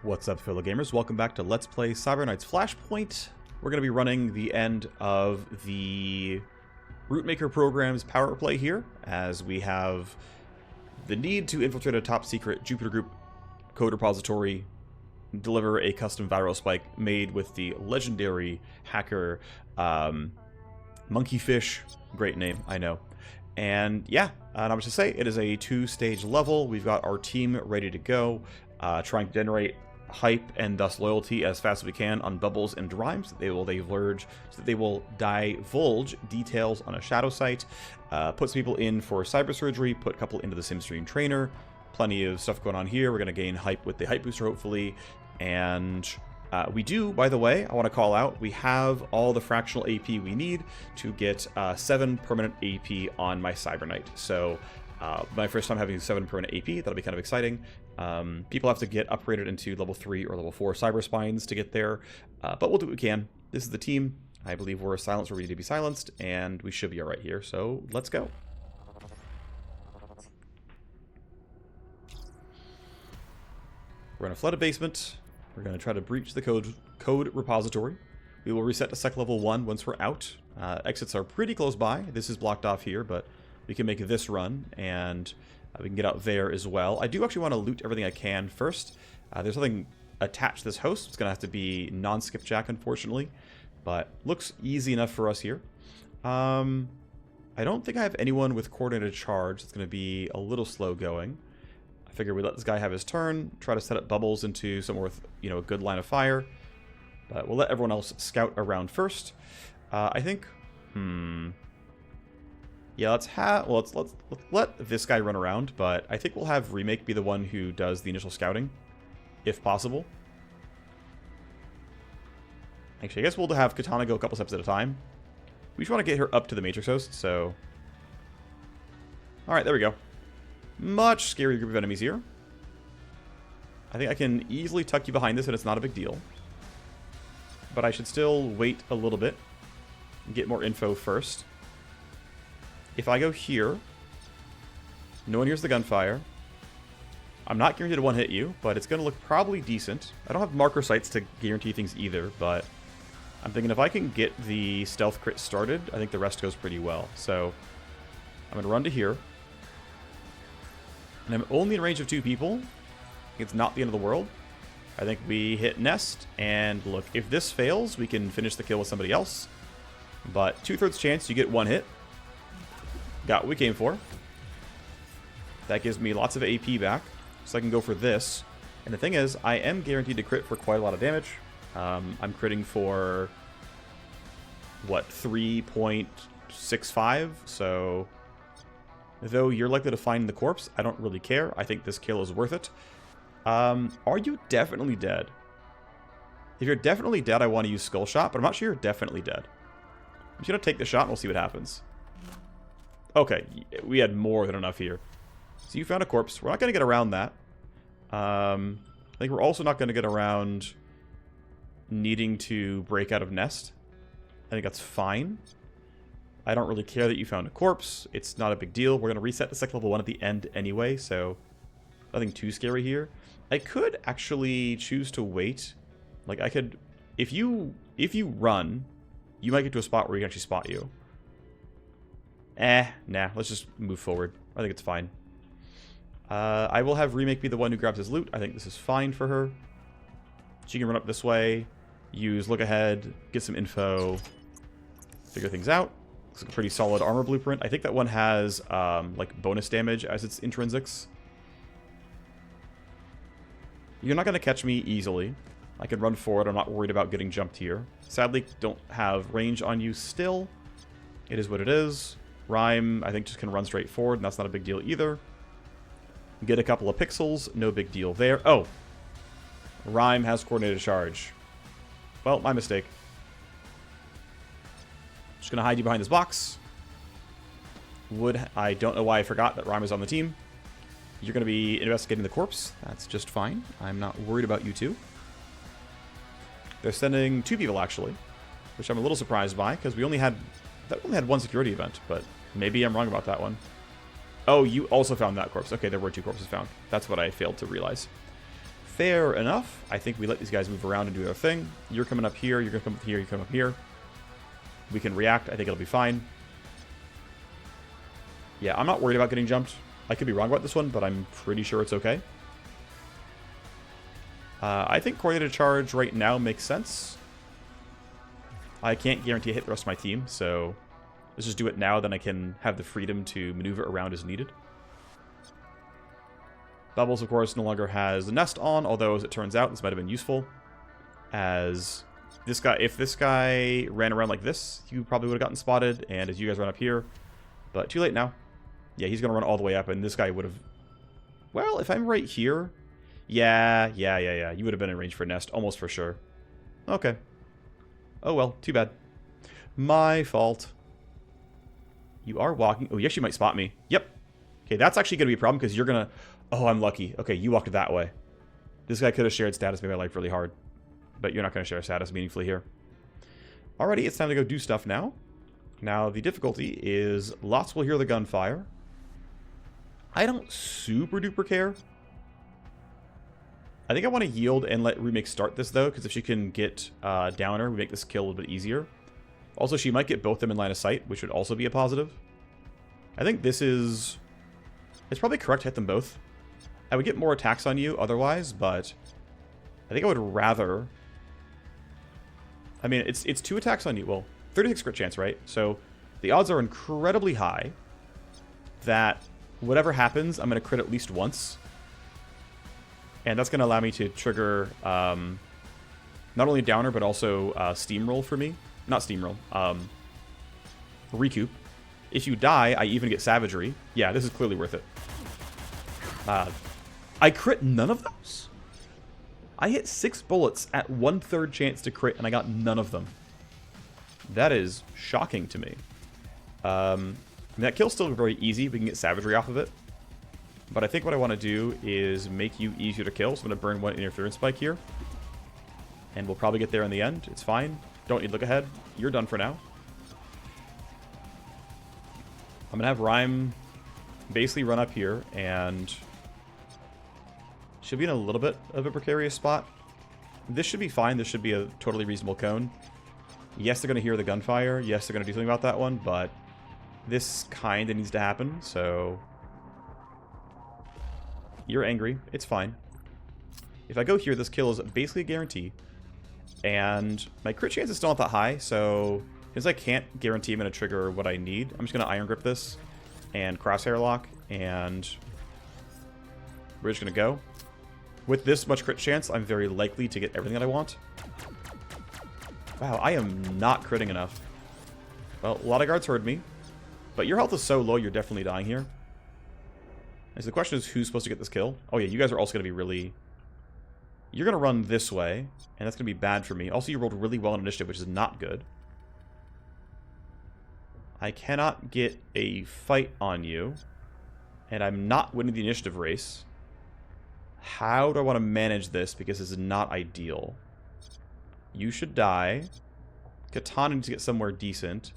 What's up, fellow gamers? Welcome back to Let's Play Cyber Knight's Flashpoint. We're going to be running the end of the Rootmaker program's power play here, as we have the need to infiltrate a top-secret Jupiter Group code repository, deliver a custom viral spike made with the legendary hacker Monkeyfish. Great name, I know. And yeah, not much to say. It is a two-stage level. We've got our team ready to go, trying to generate hype and thus loyalty as fast as we can on Bubbles and Rhymes. So they will divulge details on a shadow site, put some people in for cyber surgery, put a couple into the SimStream trainer. Plenty of stuff going on here. We're going to gain hype with the hype booster, hopefully. And we do, by the way, I want to call out, we have all the fractional AP we need to get 7 permanent AP on my Cyber Knight. So my first time having 7 permanent AP, that'll be kind of exciting. People have to get upgraded into level 3 or level 4 cyber spines to get there, but we'll do what we can. This is the team. I believe we're silenced where we need to be silenced, and we should be alright here, so let's go. We're going to flood a basement. We're going to try to breach the code repository. We will reset to sec level 1 once we're out. Exits are pretty close by. This is blocked off here, but we can make this run, and we can get out there as well. I do actually want to loot everything I can first. There's something attached to this host. It's going to have to be non-skipjack, unfortunately, but looks easy enough for us here. I don't think I have anyone with coordinated charge. It's going to be a little slow going. I figure we let this guy have his turn, try to set up Bubbles into somewhere with, a good line of fire. But we'll let everyone else scout around first. I think, yeah, let's let this guy run around, but I think we'll have Remake be the one who does the initial scouting, if possible. Actually, I guess we'll have Katana go a couple steps at a time. We just want to get her up to the Matrix host, so... Alright, there we go. Much scarier group of enemies here. I think I can easily tuck you behind this and it's not a big deal. But I should still wait a little bit and get more info first. If I go here, no one hears the gunfire. I'm not guaranteed to one-hit you, but it's going to look probably decent. I don't have marker sights to guarantee things either, but I'm thinking if I can get the stealth crit started, I think the rest goes pretty well. So I'm going to run to here. And I'm only in range of 2 people. It's not the end of the world. I think we hit nest, and look, if this fails, we can finish the kill with somebody else. But 2/3 chance you get 1 hit. Got what we came for. That gives me lots of AP back, so I can go for this. And the thing is, I am guaranteed to crit for quite a lot of damage. I'm critting for, what, 3.65, so... Though you're likely to find the corpse, I don't really care. I think this kill is worth it. Are you definitely dead? If you're definitely dead, I want to use Skull Shot, but I'm not sure you're definitely dead. I'm just going to take the shot and we'll see what happens. Okay, we had more than enough here. So you found a corpse. We're not going to get around that. I think we're also not going to get around needing to break out of nest. I think that's fine. I don't really care that you found a corpse. It's not a big deal. We're going to reset to sec level 1 at the end anyway, so nothing too scary here. I could actually choose to wait. Like, I could... If you run, you might get to a spot where we can actually spot you. Nah. Let's just move forward. I think it's fine. I will have Remake be the one who grabs his loot. I think this is fine for her. She can run up this way, use look ahead, get some info, figure things out. Looks like a pretty solid armor blueprint. I think that one has, like, bonus damage as its intrinsics. You're not going to catch me easily. I can run forward. I'm not worried about getting jumped here. Sadly, don't have range on you still. It is what it is. Rhyme, I think, just can run straight forward, and that's not a big deal either. Get a couple of pixels. No big deal there. Oh! Rhyme has coordinated charge. Well, my mistake. Just gonna hide you behind this box. I don't know why I forgot that Rhyme is on the team. You're gonna be investigating the corpse. That's just fine. I'm not worried about you two. They're sending 2 people actually, which I'm a little surprised by because that only had 1 security event, but maybe I'm wrong about that one. Oh, you also found that corpse. Okay, there were 2 corpses found. That's what I failed to realize. Fair enough. I think we let these guys move around and do their thing. You're coming up here, you're going to come up here, you come up here. We can react, I think it'll be fine. Yeah, I'm not worried about getting jumped. I could be wrong about this one, but I'm pretty sure it's okay. I think coordinated charge right now makes sense. I can't guarantee I hit the rest of my team, so let's just do it now, then I can have the freedom to maneuver around as needed. Bubbles, of course, no longer has the nest on, although, as it turns out, this might have been useful. As this guy, if this guy ran around like this, he probably would have gotten spotted, and as you guys run up here, but too late now. Yeah, he's going to run all the way up, and this guy would have... Well, if I'm right here... Yeah. You would have been in range for a nest, almost for sure. Okay. Oh well, too bad. My fault. You are walking... Oh, you actually might spot me. Yep. Okay, that's actually going to be a problem, because you're going to... Oh, I'm lucky. Okay, you walked that way. This guy could have shared status, made my life really hard. But you're not going to share status meaningfully here. Alrighty, it's time to go do stuff now. Now, the difficulty is lots will hear the gunfire. I don't super duper care. I think I want to yield and let Remake start this, though, because if she can get Downer, we make this kill a little bit easier. Also, she might get both them in line of sight, which would also be a positive. I think this is... It's probably correct to hit them both. I would get more attacks on you otherwise, but I think I would rather... I mean, it's 2 attacks on you. Well, 36 crit chance, right? So the odds are incredibly high that whatever happens, I'm going to crit at least once. And that's going to allow me to trigger not only Downer, but also Steamroll for me. Not Steamroll. Recoup. If you die, I even get Savagery. Yeah, this is clearly worth it. I crit none of those? I hit 6 bullets at 1/3 chance to crit, and I got none of them. That is shocking to me. That kill's still very easy. We can get Savagery off of it. But I think what I want to do is make you easier to kill. So I'm going to burn 1 Interference Spike here. And we'll probably get there in the end. It's fine. Don't need to look ahead. You're done for now. I'm going to have Rhyme basically run up here and... Should be in a little bit of a precarious spot. This should be fine. This should be a totally reasonable cone. Yes, they're going to hear the gunfire. Yes, they're going to do something about that one, but this kind of needs to happen, so... You're angry. It's fine. If I go here, this kill is basically a guarantee. And my crit chance is still not that high, so since I can't guarantee I'm going to trigger what I need, I'm just going to Iron Grip this and Crosshair Lock, and we're just going to go. With this much crit chance, I'm very likely to get everything that I want. Wow, I am not critting enough. Well, a lot of guards heard me, but your health is so low, you're definitely dying here. And so the question is, who's supposed to get this kill? Oh yeah, you guys are also going to be really... You're going to run this way, and that's going to be bad for me. Also, you rolled really well on initiative, which is not good. I cannot get a fight on you, and I'm not winning the initiative race. How do I want to manage this? Because this is not ideal. You should die. Katana needs to get somewhere decent.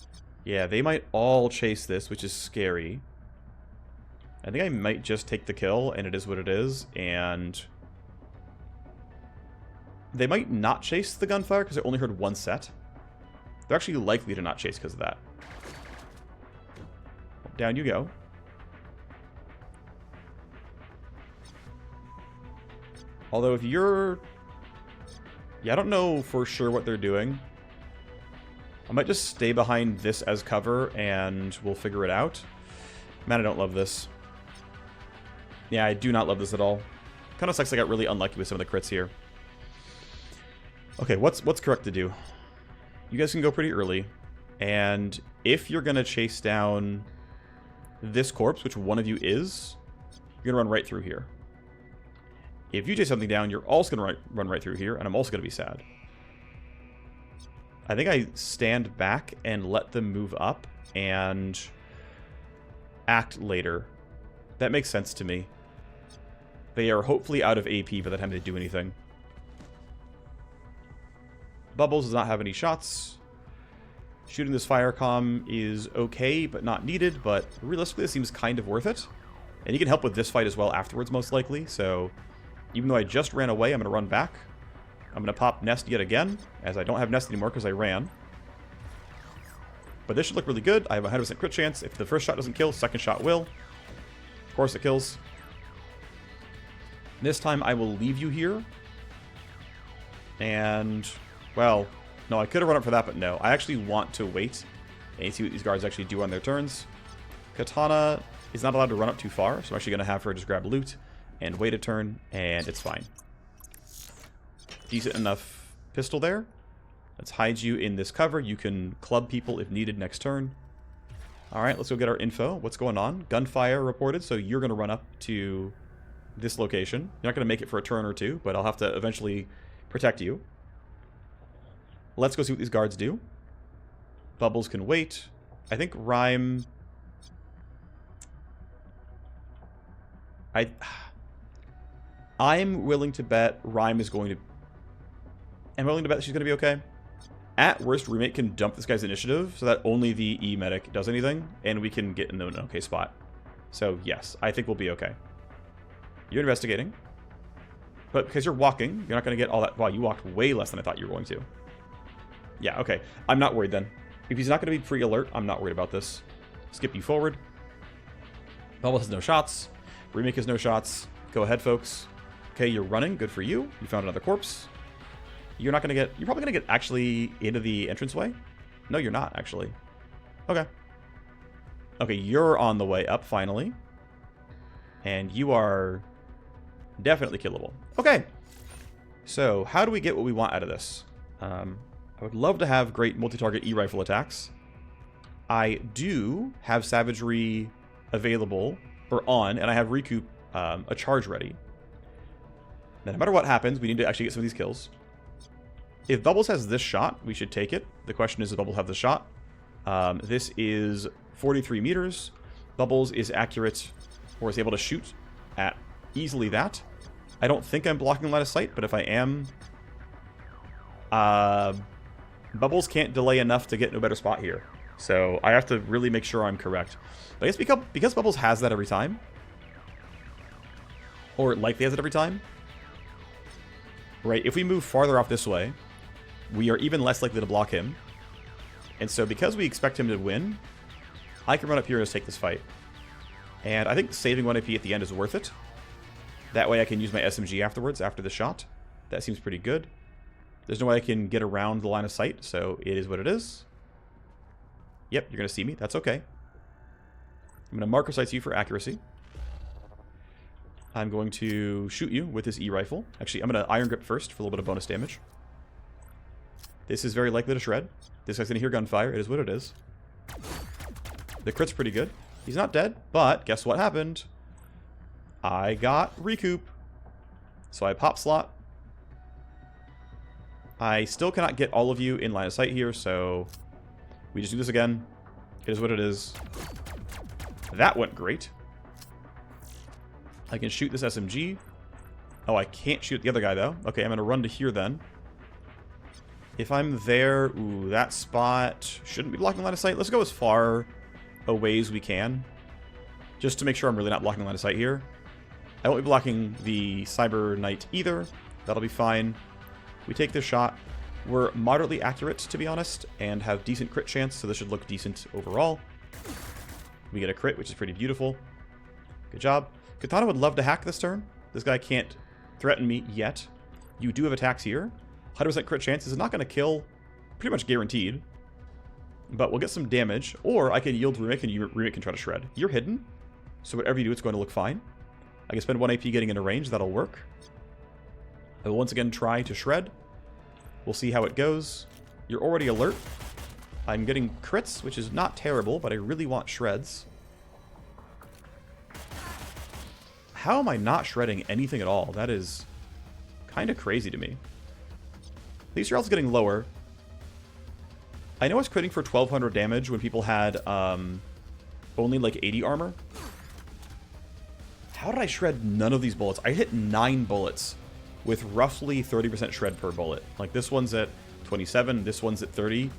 Yeah, they might all chase this, which is scary. I think I might just take the kill, and it is what it is, and... They might not chase the gunfire, because I only heard 1 set. They're actually likely to not chase because of that. Down you go. Although if you're... Yeah, I don't know for sure what they're doing. I might just stay behind this as cover, and we'll figure it out. Man, I don't love this. Yeah, I do not love this at all. Kind of sucks I got really unlucky with some of the crits here. Okay, what's correct to do? You guys can go pretty early, and if you're going to chase down this corpse, which one of you is, you're going to run right through here. If you chase something down, you're also going to run right through here, and I'm also going to be sad. I think I stand back and let them move up and act later. That makes sense to me. They are hopefully out of AP by the time they do anything. Bubbles does not have any shots. Shooting this fire comm is okay, but not needed, but realistically, it seems kind of worth it. And you can help with this fight as well afterwards, most likely, so Even though I just ran away, I'm going to run back. I'm going to pop Nest yet again, as I don't have Nest anymore because I ran. But this should look really good. I have a 100% crit chance. If the first shot doesn't kill, second shot will. Of course it kills. This time I will leave you here. And, well, no, I could have run up for that, but no. I actually want to wait and see what these guards actually do on their turns. Katana is not allowed to run up too far, so I'm actually going to have her just grab loot and wait a turn, and it's fine. Decent enough pistol there. Let's hide you in this cover. You can club people if needed next turn. Alright, let's go get our info. What's going on? Gunfire reported, so you're going to run up to this location. You're not going to make it for a turn or two, but I'll have to eventually protect you. Let's go see what these guards do. Bubbles can wait. I think Rhyme... I'm willing to bet Rhyme is going to... I'm willing to bet she's going to be okay. At worst, Remake can dump this guy's initiative so that only the E-Medic does anything, and we can get in an okay spot. So, yes, I think we'll be okay. You're investigating. But because you're walking, you're not going to get all that... Wow, you walked way less than I thought you were going to. Yeah, okay. I'm not worried then. If he's not going to be pre-alert, I'm not worried about this. Skip you forward. Bubble has no shots. Remake has no shots. Go ahead, folks. Okay, you're running. Good for you. You found another corpse. You're not going to get... You're probably going to get actually into the entranceway? No, you're not, actually. Okay. Okay, you're on the way up, finally. And you are definitely killable. Okay. So, how do we get what we want out of this? I would love to have great multi-target E-rifle attacks. I do have Savagery available, or on, and I have Recoup a charge ready. Now, no matter what happens, we need to actually get some of these kills. If Bubbles has this shot, we should take it. The question is, does Bubbles have the shot? This is 43 meters. Bubbles is accurate, or is able to shoot at easily that. I don't think I'm blocking line of sight, but if I am... Bubbles can't delay enough to get in a better spot here. So I have to really make sure I'm correct. But I guess because Bubbles has that every time, or likely has it every time, right, if we move farther off this way, we are even less likely to block him. And so because we expect him to win, I can run up here and just take this fight. And I think saving 1 AP at the end is worth it. That way I can use my SMG afterwards, after the shot. That seems pretty good. There's no way I can get around the line of sight, so it is what it is. Yep, you're going to see me. That's okay. I'm going to marker sights you for accuracy. I'm going to shoot you with this E-rifle. Actually, I'm going to Iron Grip first for a little bit of bonus damage. This is very likely to shred. This guy's going to hear gunfire. It is what it is. The crit's pretty good. He's not dead, but guess what happened? I got Recoup. So I pop slot. I still cannot get all of you in line of sight here, so we just do this again. It is what it is. That went great. I can shoot this SMG. Oh, I can't shoot the other guy, though. Okay, I'm going to run to here, then. If I'm there... Ooh, that spot shouldn't be blocking line of sight. Let's go as far away as we can, just to make sure I'm really not blocking line of sight here. I won't be blocking the Cyber Knight either. That'll be fine. We take this shot. We're moderately accurate, to be honest, and have decent crit chance, so this should look decent overall. We get a crit, which is pretty beautiful. Good job. Katana would love to hack this turn. This guy can't threaten me yet. You do have attacks here. 100% crit chance. This is not going to kill, pretty much guaranteed. But we'll get some damage, or I can yield Remake, and Remake can try to shred. You're hidden, so whatever you do, it's going to look fine. I can spend 1 AP getting into range. That'll work. I will once again try to shred. We'll see how it goes. You're already alert. I'm getting crits, which is not terrible, but I really want shreds. How am I not shredding anything at all? That is kind of crazy to me. At least you're also getting lower. I know I was critting for 1200 damage when people had only like 80 armor. How did I shred none of these bullets? I hit 9 bullets with roughly 30% shred per bullet. Like this one's at 27, this one's at 30.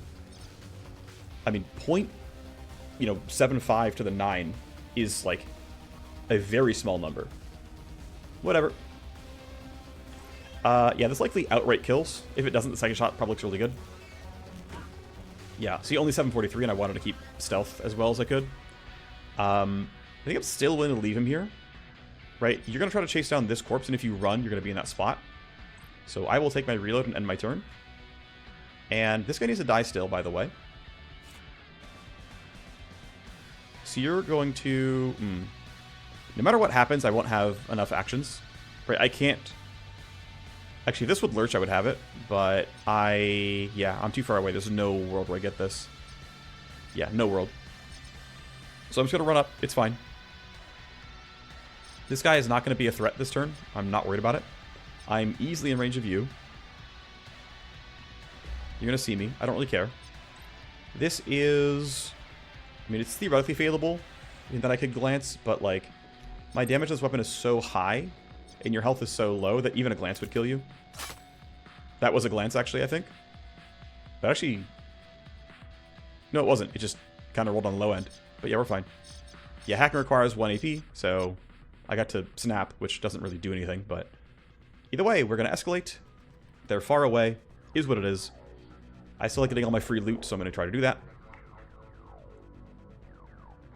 I mean, 0.75 to the 9 is like a very small number. Whatever. Yeah, this likely outright kills. If it doesn't, the second shot probably looks really good. Yeah, see, only 743, and I wanted to keep stealth as well as I could. I think I'm still willing to leave him here. Right? You're going to try to chase down this corpse, and if you run, you're going to be in that spot. So I will take my reload and end my turn. And this guy needs to die still, by the way. So you're going to... No matter what happens, I won't have enough actions. Right? I can't... Actually, if this would lurch, I would have it. But yeah, I'm too far away. There's no world where I get this. Yeah, no world. So I'm just going to run up. It's fine. This guy is not going to be a threat this turn. I'm not worried about it. I'm easily in range of you. You're going to see me. I don't really care. This is... I mean, it's theoretically failable in that I could glance, but, like, my damage to this weapon is so high, and your health is so low that even a glance would kill you. That was a glance, actually, I think. But actually... No, it wasn't. It just kind of rolled on the low end. But yeah, we're fine. Yeah, hacking requires 1 AP, so... I got to snap, which doesn't really do anything, but either way, we're going to escalate. They're far away. Is what it is. I still like getting all my free loot, so I'm going to try to do that.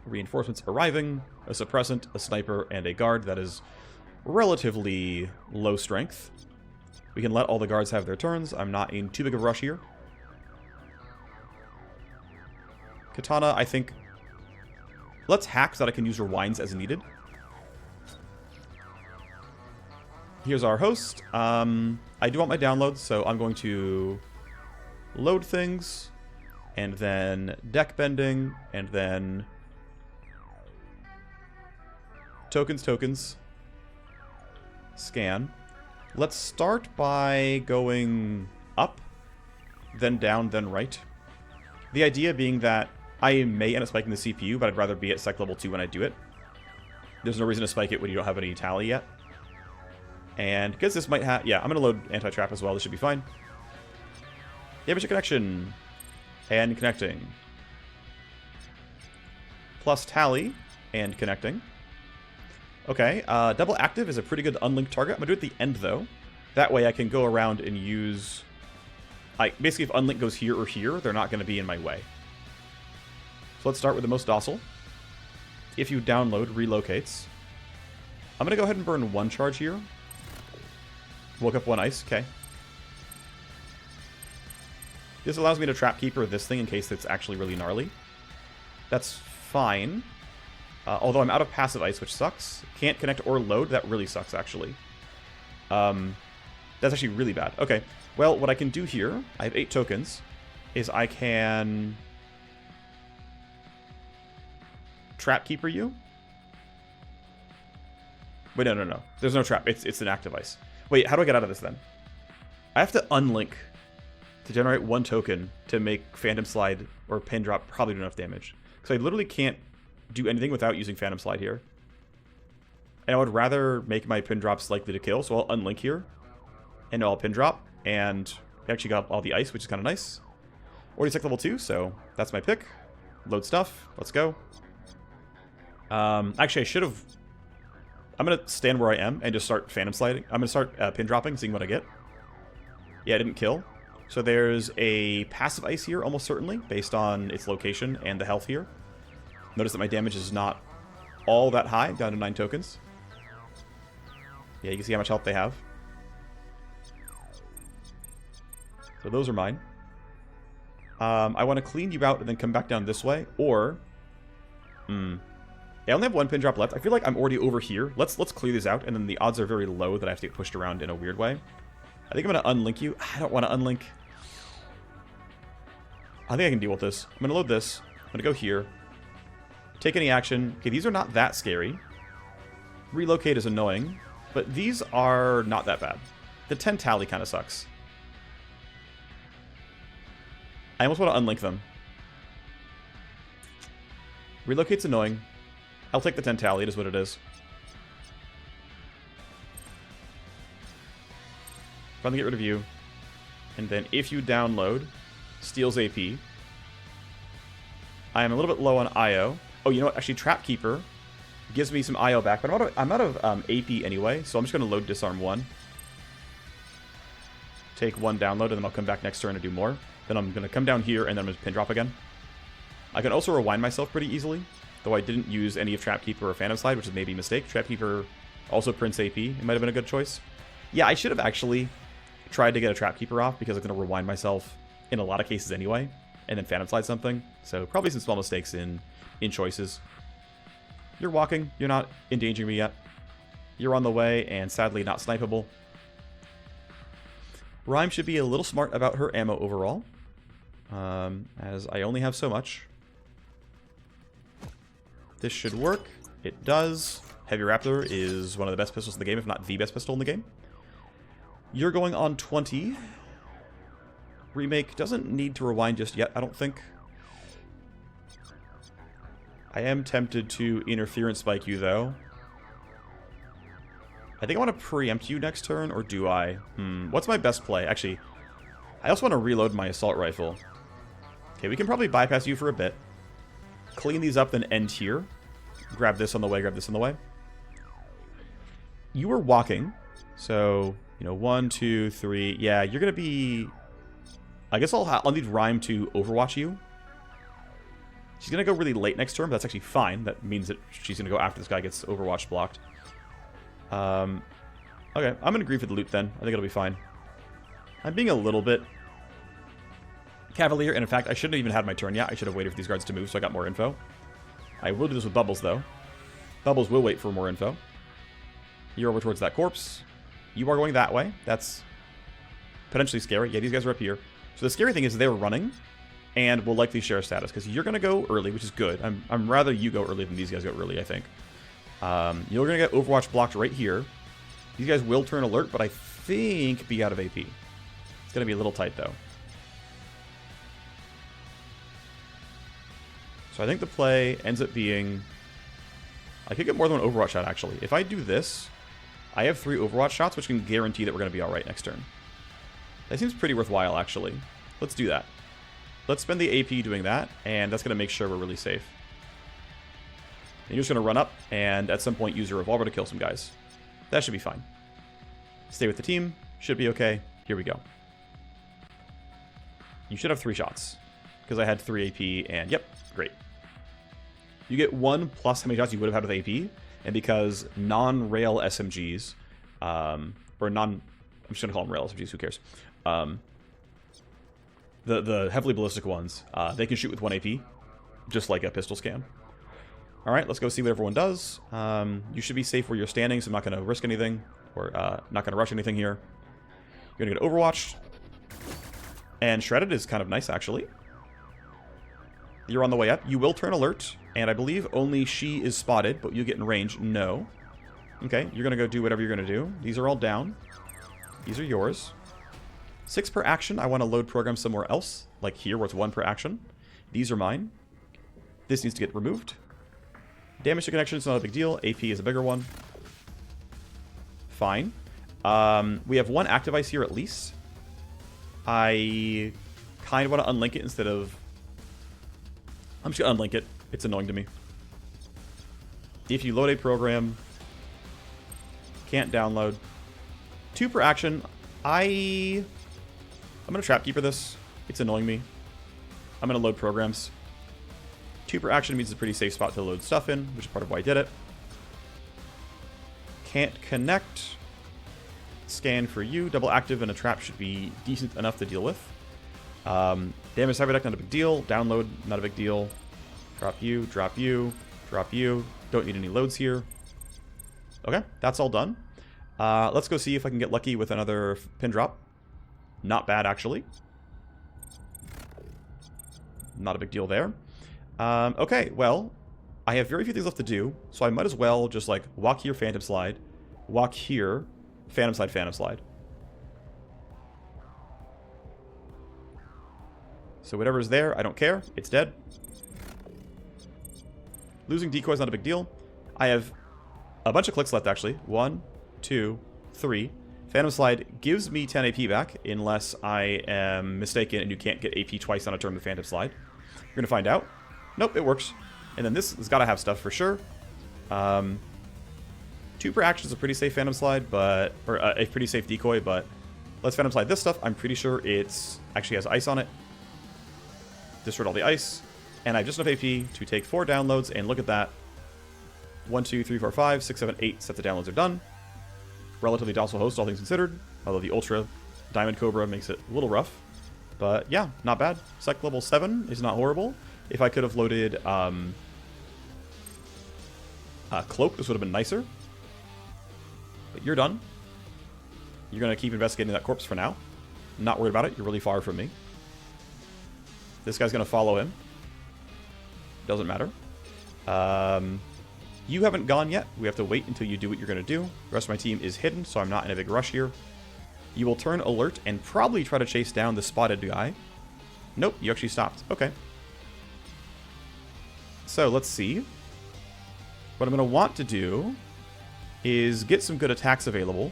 Reinforcements arriving. A suppressant, a sniper, and a guard that is relatively low strength. We can let all the guards have their turns. I'm not in too big of a rush here. Katana, I think... Let's hack so that I can use rewinds as needed. Here's our host. I do want my downloads, so I'm going to load things, and then deck bending, and then tokens, scan. Let's start by going up, then down, then right. The idea being that I may end up spiking the CPU, but I'd rather be at sec level 2 when I do it. There's no reason to spike it when you don't have any tally yet. And because this might have... Yeah, I'm going to load anti-trap as well. This should be fine. Damage to connection. And connecting. Plus tally. And connecting. Okay, double active is a pretty good unlinked target. I'm going to do it at the end, though. That way I can go around and use... basically, if unlink goes here or here, they're not going to be in my way. So let's start with the most docile. If you download, relocates. I'm going to go ahead and burn 1 charge here. Woke up 1 ice, okay. This allows me to trap keeper this thing in case it's actually really gnarly. That's fine. Although I'm out of passive ice, which sucks. Can't connect or load, that really sucks, actually. That's actually really bad. Okay, well, what I can do here, I have 8 tokens, is I can... trap keeper you? Wait, no. There's no trap. It's an active ice. Wait, how do I get out of this then? I have to unlink to generate 1 token to make Phantom Slide or Pin Drop probably do enough damage. Because I literally can't do anything without using Phantom Slide here. And I would rather make my Pin Drops likely to kill, so I'll unlink here. And I'll Pin Drop. And I actually got all the ice, which is kind of nice. Already sec level 2, so that's my pick. Load stuff. Let's go. Actually, I should have... I'm going to stand where I am and just start Phantom Sliding. I'm going to start Pin Dropping, seeing what I get. Yeah, I didn't kill. So there's a passive ice here, almost certainly, based on its location and the health here. Notice that my damage is not all that high, down to 9 tokens. Yeah, you can see how much health they have. So those are mine. I want to clean you out and then come back down this way, or... Yeah, I only have 1 pin drop left. I feel like I'm already over here. Let's clear these out, and then the odds are very low that I have to get pushed around in a weird way. I think I'm going to unlink you. I don't want to unlink. I think I can deal with this. I'm going to load this. I'm going to go here. Take any action. Okay, these are not that scary. Relocate is annoying, but these are not that bad. The 10 tally kind of sucks. I almost want to unlink them. Relocate's annoying. I'll take the 10 tally, it is what it is. Finally get rid of you. And then if you download, steals AP. I am a little bit low on IO. Oh, you know what? Actually, Trap Keeper gives me some IO back, but I'm out of AP anyway, so I'm just going to load Disarm 1. take one download, and then I'll come back next turn and do more. Then I'm going to come down here, and then I'm going to pin drop again. I can also rewind myself pretty easily, though I didn't use any of Trapkeeper or Phantom Slide, which is maybe a mistake. Trapkeeper also prints AP. It might have been a good choice. Yeah, I should have actually tried to get a Trapkeeper off, because I'm going to rewind myself in a lot of cases anyway, and then Phantom Slide something. So probably some small mistakes in choices. You're walking. You're not endangering me yet. You're on the way, and sadly not snipeable. Rhyme should be a little smart about her ammo overall, as I only have so much. This should work. It does. Heavy Raptor is one of the best pistols in the game, if not the best pistol in the game. You're going on 20. Remake doesn't need to rewind just yet, I don't think. I am tempted to interference spike you, though. I think I want to preempt you next turn, or do I? What's my best play? Actually, I also want to reload my assault rifle. Okay, we can probably bypass you for a bit. Clean these up, then end here. Grab this on the way, grab this on the way. You were walking, so, you know, 1, 2, 3. Yeah, you're going to be... I guess I'll need Rhyme to overwatch you. She's going to go really late next turn, but that's actually fine. That means that she's going to go after this guy gets overwatch blocked. Okay, I'm going to agree for the loot then. I think it'll be fine. I'm being a little bit cavalier, and in fact, I shouldn't have even had my turn yet. I should have waited for these guards to move so I got more info. I will do this with Bubbles, though. Bubbles will wait for more info. You're over towards that corpse. You are going that way. That's potentially scary. Yeah, these guys are up here. So the scary thing is they're running, and will likely share status, because you're going to go early, which is good. I'm rather you go early than these guys go early, I think. You're going to get Overwatch blocked right here. These guys will turn alert, but I think be out of AP. It's going to be a little tight, though. So I think the play ends up being... I could get more than one Overwatch shot, actually. If I do this, I have 3 Overwatch shots, which can guarantee that we're going to be alright next turn. That seems pretty worthwhile, actually. Let's do that. Let's spend the AP doing that, and that's going to make sure we're really safe. And you're just going to run up, and at some point use your revolver to kill some guys. That should be fine. Stay with the team. Should be okay. Here we go. You should have 3 shots, because I had 3 AP, and yep, great. You get 1 plus how many shots you would have had with AP, and because non-rail SMGs, or non... I'm just going to call them rail SMGs, who cares? The heavily ballistic ones, they can shoot with 1 AP, just like a pistol can. Alright, let's go see what everyone does. You should be safe where you're standing, so I'm not going to risk anything, or not going to rush anything here. You're going to get Overwatched. And Shredded is kind of nice, actually. You're on the way up. You will turn alert, and I believe only she is spotted, but you get in range. No. Okay, you're going to go do whatever you're going to do. These are all down. These are yours. 6 per action. I want to load program somewhere else, like here, where it's 1 per action. These are mine. This needs to get removed. Damage to connection is not a big deal. AP is a bigger one. Fine. We have 1 active ice here at least. I kind of want to unlink it instead of... I'm just going to unlink it. It's annoying to me. If you load a program, can't download. 2 per action. I'm going to Trapkeeper this. It's annoying me. I'm going to load programs. 2 per action means it's a pretty safe spot to load stuff in, which is part of why I did it. Can't connect. Scan for you. Double active and a trap should be decent enough to deal with. Damage cyberdeck, not a big deal. Download, not a big deal. Drop you, drop you, drop you. Don't need any loads here. Okay, that's all done. Let's go see if I can get lucky with another pin drop. Not bad, actually. Not a big deal there. Okay, well, I have very few things left to do, so I might as well just, like, walk here, Phantom Slide. Walk here, Phantom Slide, Phantom Slide. So whatever's there, I don't care. It's dead. Losing decoy is not a big deal. I have a bunch of clicks left, actually. 1, 2, 3. Phantom Slide gives me 10 AP back, unless I am mistaken and you can't get AP twice on a turn with Phantom Slide. You're going to find out. Nope, it works. And then this has got to have stuff for sure. 2 per action is a pretty safe Phantom Slide, but... Or a pretty safe decoy, but Let's Phantom Slide this stuff. I'm pretty sure it's actually has ice on it. Destroyed all the ice. And I have just enough AP to take 4 downloads, and look at that. 1, 2, 3, 4, 5, 6, 7, 8 sets of downloads are done. Relatively docile host, all things considered. Although the Ultra Diamond Cobra makes it a little rough. But yeah, not bad. Sec level 7 is not horrible. If I could have loaded Cloak, this would have been nicer. But you're done. You're going to keep investigating that corpse for now. Not worried about it. You're really far from me. This guy's going to follow him. Doesn't matter. You haven't gone yet. We have to wait until you do what you're going to do. The rest of my team is hidden, so I'm not in a big rush here. You will turn alert and probably try to chase down the spotted guy. Nope, you actually stopped. Okay. So, let's see. What I'm going to want to do is get some good attacks available.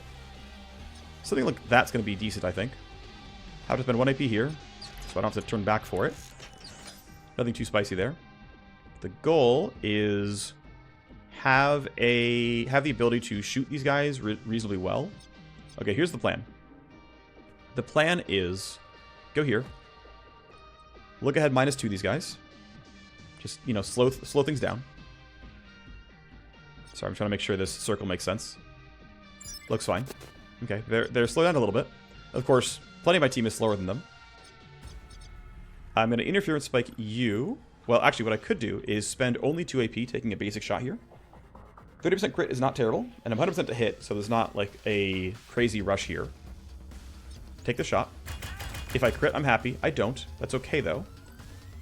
Something like that's going to be decent, I think. I have to spend 1 AP here, so I don't have to turn back for it. Nothing too spicy there. The goal is have the ability to shoot these guys reasonably well. Okay, here's the plan. The plan is go here. Look ahead -2 these guys. Just, you know, slow things down. Sorry, I'm trying to make sure this circle makes sense. Looks fine. Okay, they're slowed down a little bit. Of course, plenty of my team is slower than them. I'm going to interference spike you. Well, actually, what I could do is spend only 2 AP taking a basic shot here. 30% crit is not terrible, and I'm 100% to hit, so there's not like a crazy rush here. Take the shot. If I crit, I'm happy. I don't. That's okay, though.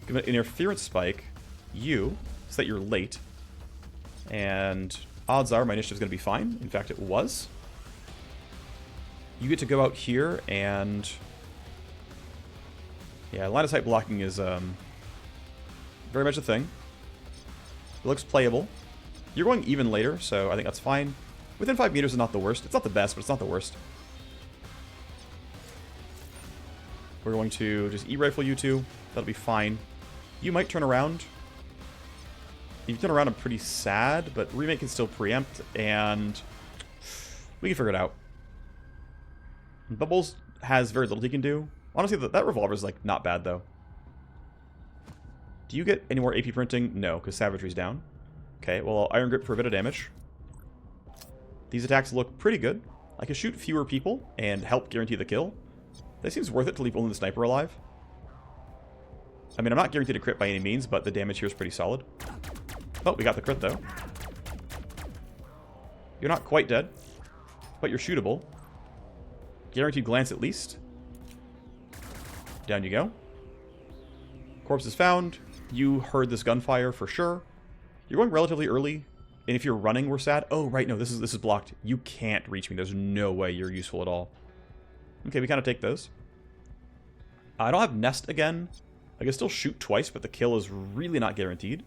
Give an interference spike you, so that you're late. And odds are my initiative's going to be fine. In fact, it was. You get to go out here and... yeah, line of sight blocking is very much a thing. It looks playable. You're going even later, so I think that's fine. Within 5 meters is not the worst. It's not the best, but it's not the worst. We're going to just E-rifle you two. That'll be fine. You might turn around. If you turn around, I'm pretty sad, but Remake can still preempt, and we can figure it out. Bubbles has very little he can do. Honestly, that revolver is like not bad, though. Do you get any more AP printing? No, because Savagery's down. Okay, well, I'll Iron Grip for a bit of damage. These attacks look pretty good. I can shoot fewer people and help guarantee the kill. That seems worth it to leave only the sniper alive. I mean, I'm not guaranteed a crit by any means, but the damage here is pretty solid. Oh, we got the crit, though. You're not quite dead, but you're shootable. Guaranteed glance at least. Down you go. Corpse is found. You heard this gunfire for sure. You're going relatively early, and if you're running, we're sad. Oh, right, no, this is blocked. You can't reach me. There's no way you're useful at all. Okay, we kind of take those. I don't have Nest again. I can still shoot twice, but the kill is really not guaranteed.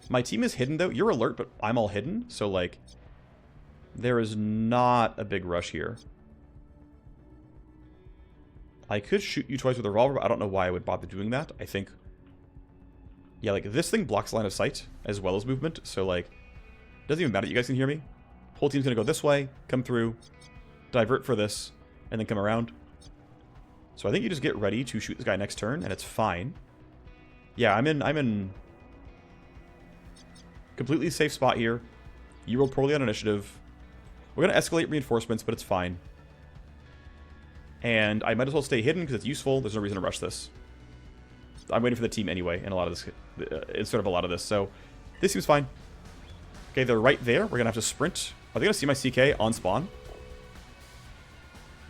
My team is hidden, though. You're alert, but I'm all hidden, so, like, there is not a big rush here. I could shoot you twice with a revolver, but I don't know why I would bother doing that. I think... yeah, like, this thing blocks line of sight as well as movement, so, like, it doesn't even matter. You guys can hear me. Whole team's gonna go this way, come through, divert for this, and then come around. So I think you just get ready to shoot this guy next turn, and it's fine. Yeah, I'm in completely safe spot here. You rolled poorly on initiative. We're gonna escalate reinforcements, but it's fine. And I might as well stay hidden because it's useful. There's no reason to rush this. I'm waiting for the team anyway in a lot of this, instead of a lot of this. So this seems fine. Okay, they're right there. We're gonna have to sprint. Are they gonna see my CK on spawn?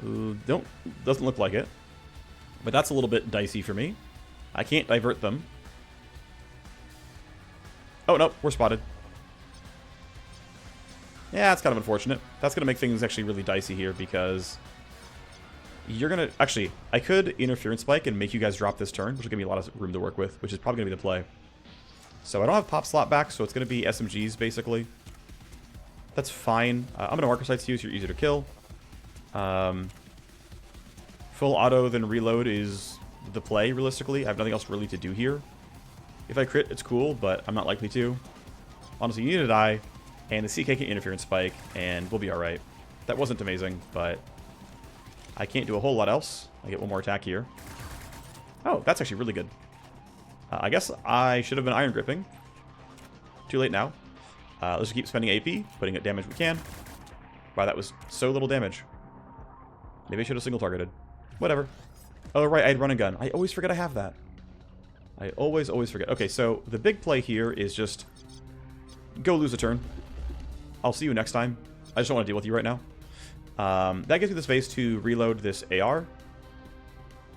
Doesn't look like it. But that's a little bit dicey for me. I can't divert them. Oh no, we're spotted. Yeah, that's kind of unfortunate. That's gonna make things actually really dicey here because you're gonna... actually, I could interference spike and make you guys drop this turn, which will give me a lot of room to work with, which is probably gonna be the play. So I don't have pop slot back, so it's gonna be SMGs basically. That's fine. I'm gonna marker sights you so you're easier to kill. Full auto then reload is the play realistically. I have nothing else really to do here. If I crit, it's cool, but I'm not likely to. Honestly, you need to die, and the CK can interference spike, and we'll be alright. That wasn't amazing, but I can't do a whole lot else. I get one more attack here. Oh, that's actually really good. I guess I should have been iron gripping. Too late now. Let's just keep spending AP, putting it damage we can. Wow, that was so little damage. Maybe I should have single targeted. Whatever. Oh, right, I had run and gun. I always forget I have that. I always forget. Okay, so the big play here is just go lose a turn. I'll see you next time. I just don't want to deal with you right now. That gives me the space to reload this AR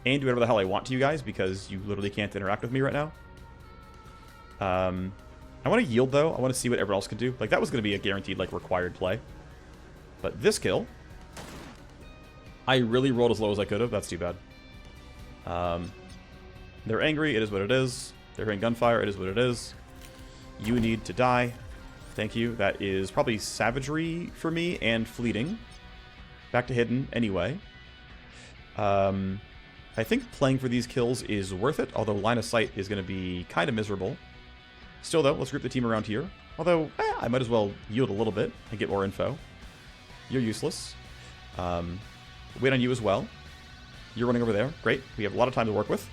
and do whatever the hell I want to you guys, because you literally can't interact with me right now. I want to yield, though. I want to see what everyone else can do. Like, that was going to be a guaranteed, like, required play. But this kill, I really rolled as low as I could have. That's too bad. They're angry. It is what it is. They're hearing gunfire. It is what it is. You need to die. Thank you. That is probably savagery for me and fleeting. Back to hidden anyway. I think playing for these kills is worth it, although line of sight is going to be kind of miserable. Still, though, let's group the team around here. Although, I might as well yield a little bit and get more info. You're useless. Wait on you as well. You're running over there. Great. We have a lot of time to work with.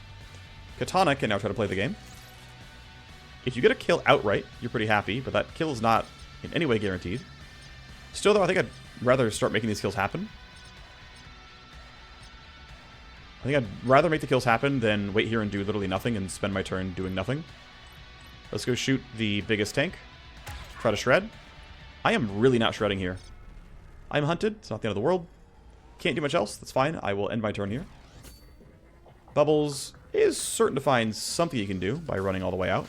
Katana can now try to play the game. If you get a kill outright, you're pretty happy, but that kill is not in any way guaranteed. Still, though, I think I'd rather start making these kills happen. I think I'd rather make the kills happen than wait here and do literally nothing and spend my turn doing nothing. Let's go shoot the biggest tank. Try to shred. I am really not shredding here. I'm hunted. It's not the end of the world. Can't do much else. That's fine. I will end my turn here. Bubbles is certain to find something you can do by running all the way out.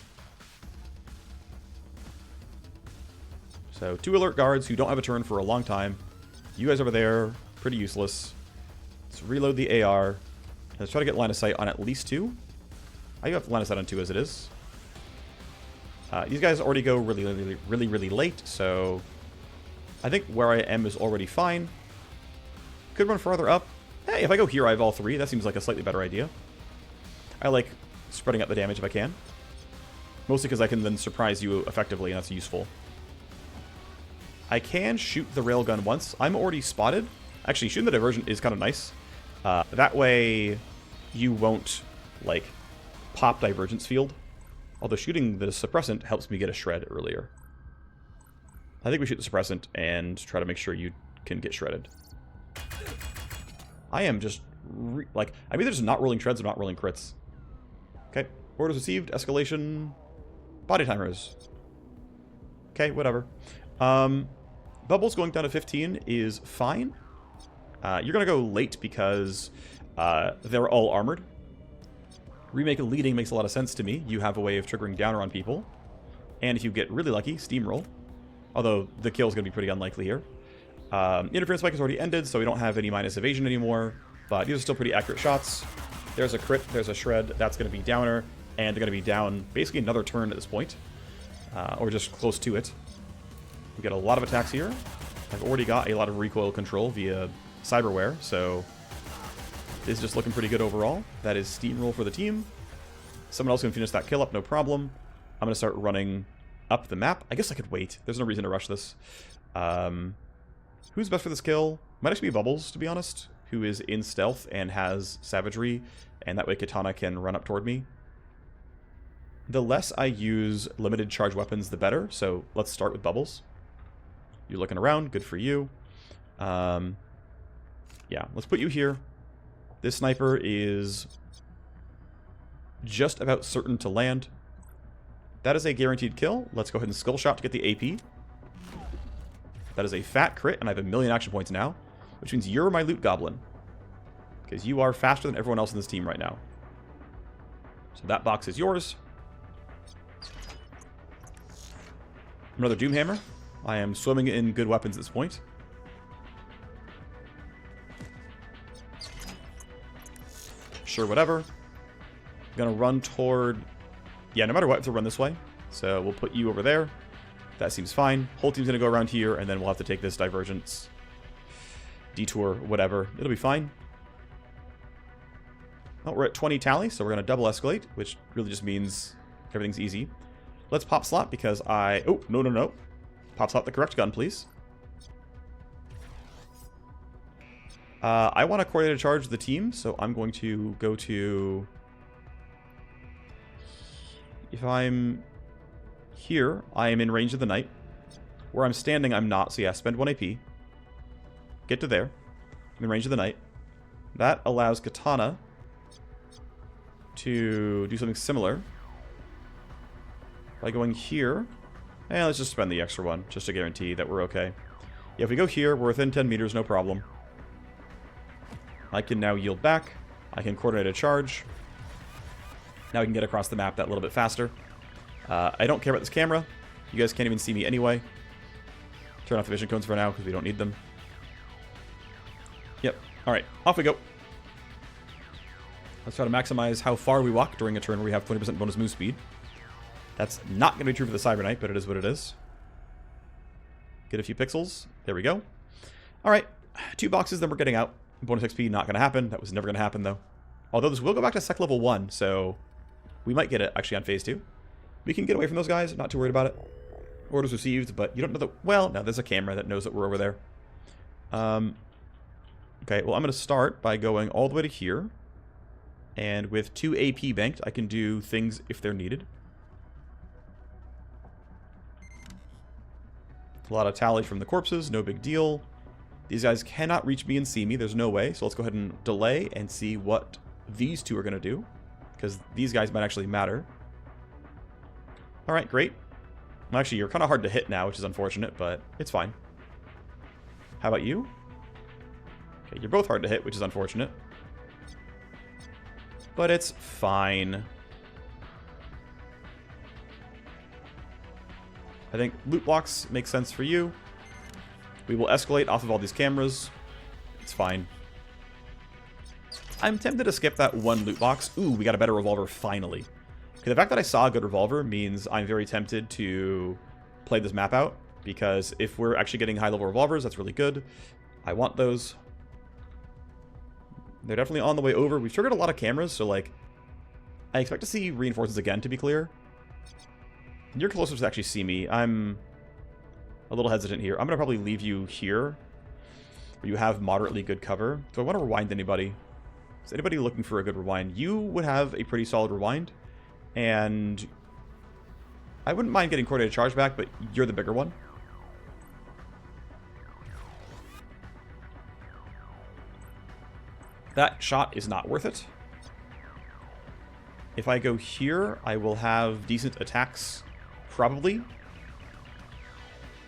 So 2 alert guards who don't have a turn for a long time. You guys over there, pretty useless. Let's reload the AR. Let's try to get line of sight on at least 2. I have line of sight on 2 as it is. These guys already go really late, so I think where I am is already fine. Could run farther up. Hey, if I go here, I have all 3. That seems like a slightly better idea. I like spreading out the damage if I can. Mostly because I can then surprise you effectively, and that's useful. I can shoot the railgun once. I'm already spotted. Actually, shooting the diversion is kind of nice. That way, you won't, like, pop divergence field. Although shooting the suppressant helps me get a shred earlier. I think we shoot the suppressant and try to make sure you can get shredded. I am just, I'm either just not rolling shreds or not rolling crits. Okay, orders received, escalation, body timers. Okay, whatever. Bubbles going down to 15 is fine. You're going to go late because they're all armored. Remake leading makes a lot of sense to me. You have a way of triggering downer on people. And if you get really lucky, steamroll. Although the kill is going to be pretty unlikely here. Interference spike has already ended, so we don't have any minus evasion anymore. But these are still pretty accurate shots. There's a crit, there's a shred. That's going to be downer. And they're going to be down basically another turn at this point. Or just close to it. We got a lot of attacks here. I've already got a lot of recoil control via cyberware, so this is just looking pretty good overall. That is steamroll for the team. Someone else can finish that kill up, no problem. I'm going to start running up the map. I guess I could wait. There's no reason to rush this. Who's best for this kill? Might actually be Bubbles, to be honest, who is in stealth and has savagery, and that way Katana can run up toward me. The less I use limited charge weapons, the better, so let's start with Bubbles. You're looking around, good for you. Yeah, let's put you here. This sniper is just about certain to land. That is a guaranteed kill. Let's go ahead and skull shot to get the AP. That is a fat crit, and I have a million action points now, which means you're my loot goblin. Because you are faster than everyone else in this team right now. So that box is yours. Another Doomhammer. I am swimming in good weapons at this point. Sure, whatever. Gonna run toward... Yeah, no matter what, I have to run this way. So we'll put you over there. That seems fine. Whole team's gonna go around here, and then we'll have to take this divergence. Detour, whatever. It'll be fine. Well, we're at 20 tally, so we're gonna double escalate, which really just means everything's easy. Let's pop slot because I... Oh, no. Pop slot the correct gun, please. I want to coordinate a charge the team, so I'm going to go to... If I'm here, I am in range of the knight. Where I'm standing, I'm not, so yeah, spend 1 AP. Get to there. I'm in range of the knight. That allows Katana to do something similar. By going here... let's just spend the extra one, just to guarantee that we're okay. Yeah, if we go here, we're within 10 meters, no problem. I can now yield back. I can coordinate a charge. Now I can get across the map that little bit faster. I don't care about this camera. You guys can't even see me anyway. Turn off the vision cones for now, because we don't need them. Yep. Alright, off we go. Let's try to maximize how far we walk during a turn where we have 20% bonus move speed. That's not going to be true for the Cyber Knight, but it is what it is. Get a few pixels. There we go. Alright, 2 boxes, then we're getting out. Bonus XP, not going to happen. That was never going to happen, though. Although this will go back to Sec level 1, so we might get it actually on phase 2. We can get away from those guys, not too worried about it. Orders received, but you don't know the... Well, no, there's a camera that knows that we're over there. Okay, well, I'm going to start by going all the way to here. And with 2 AP banked, I can do things if they're needed. A lot of tally from the corpses, no big deal. These guys cannot reach me and see me, there's no way. So let's go ahead and delay and see what these two are going to do. Because these guys might actually matter. Alright, great. Well, actually, you're kind of hard to hit now, which is unfortunate, but it's fine. How about you? Okay, you're both hard to hit, which is unfortunate. But it's fine. I think loot blocks make sense for you. We will escalate off of all these cameras. It's fine. I'm tempted to skip that one loot box. Ooh, we got a better revolver finally. Okay, the fact that I saw a good revolver means I'm very tempted to play this map out. Because if we're actually getting high-level revolvers, that's really good. I want those. They're definitely on the way over. We've triggered a lot of cameras, so, like, I expect to see reinforcements again, to be clear. You're closer to actually see me. I'm a little hesitant here. I'm going to probably leave you here, where you have moderately good cover. Do I want to rewind anybody? Is anybody looking for a good rewind? You would have a pretty solid rewind, and I wouldn't mind getting coordinated charge back, but you're the bigger one. That shot is not worth it. If I go here, I will have decent attacks, probably.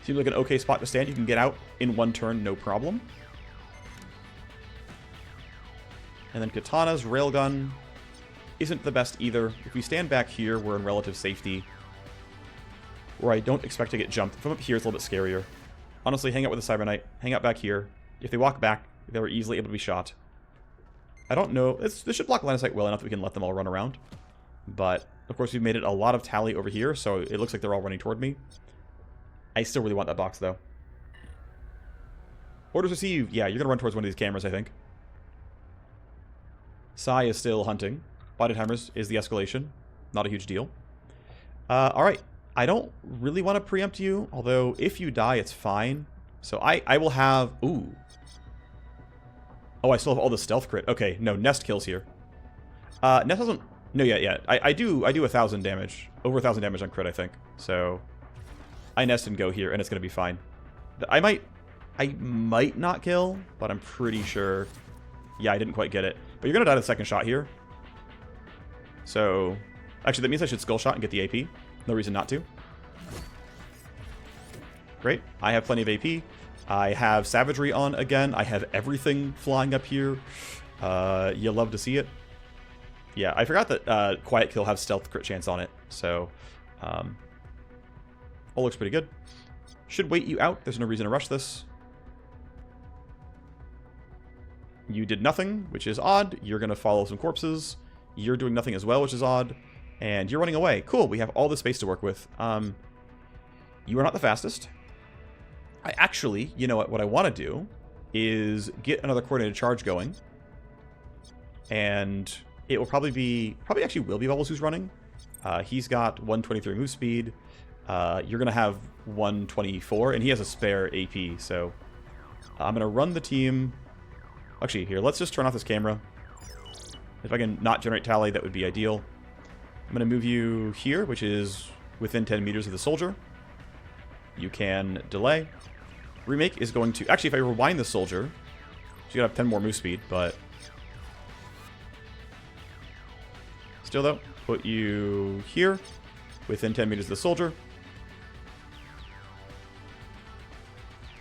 Seems like an okay spot to stand. You can get out in one turn, no problem. And then Katana's railgun isn't the best either. If we stand back here, we're in relative safety, where I don't expect to get jumped. From up here, it's a little bit scarier. Honestly, hang out with the Cyber Knight. Hang out back here. If they walk back, they were easily able to be shot. I don't know. This should block line of sight well enough that we can let them all run around. But, of course, we've made it a lot of tally over here, so it looks like they're all running toward me. I still really want that box, though. Orders received. Yeah, you're going to run towards one of these cameras, I think. Sai is still hunting. Body timers is the escalation. Not a huge deal. Alright. I don't really want to preempt you, although if you die, it's fine. So I will have... Ooh. Oh, I still have all the stealth crit. Okay, no, Nest kills here. Nest doesn't... No, yeah. I do 1,000 damage. Over 1,000 damage on crit, I think. So, I Nest and go here, and it's going to be fine. I might not kill, but I'm pretty sure... Yeah, I didn't quite get it. But you're going to die to the second shot here. So, actually, that means I should skull shot and get the AP. No reason not to. Great. I have plenty of AP. I have Savagery on again. I have everything flying up here. You love to see it. Yeah, I forgot that Quiet Kill has stealth crit chance on it. So, all looks pretty good. Should wait you out. There's no reason to rush this. You did nothing, which is odd. You're going to follow some corpses. You're doing nothing as well, which is odd. And you're running away. Cool, we have all the space to work with. You are not the fastest. I actually, you know what I want to do is get another coordinated charge going. And it will probably actually will be Bubbles who's running. He's got 123 move speed. You're going to have 124, and he has a spare AP, so I'm going to run the team. Actually, here, let's just turn off this camera. If I can not generate tally, that would be ideal. I'm going to move you here, which is within 10 meters of the soldier. You can delay. Remake is going to... Actually, if I rewind the soldier, so you have 10 more move speed, but... Still, though, put you here, within 10 meters of the soldier.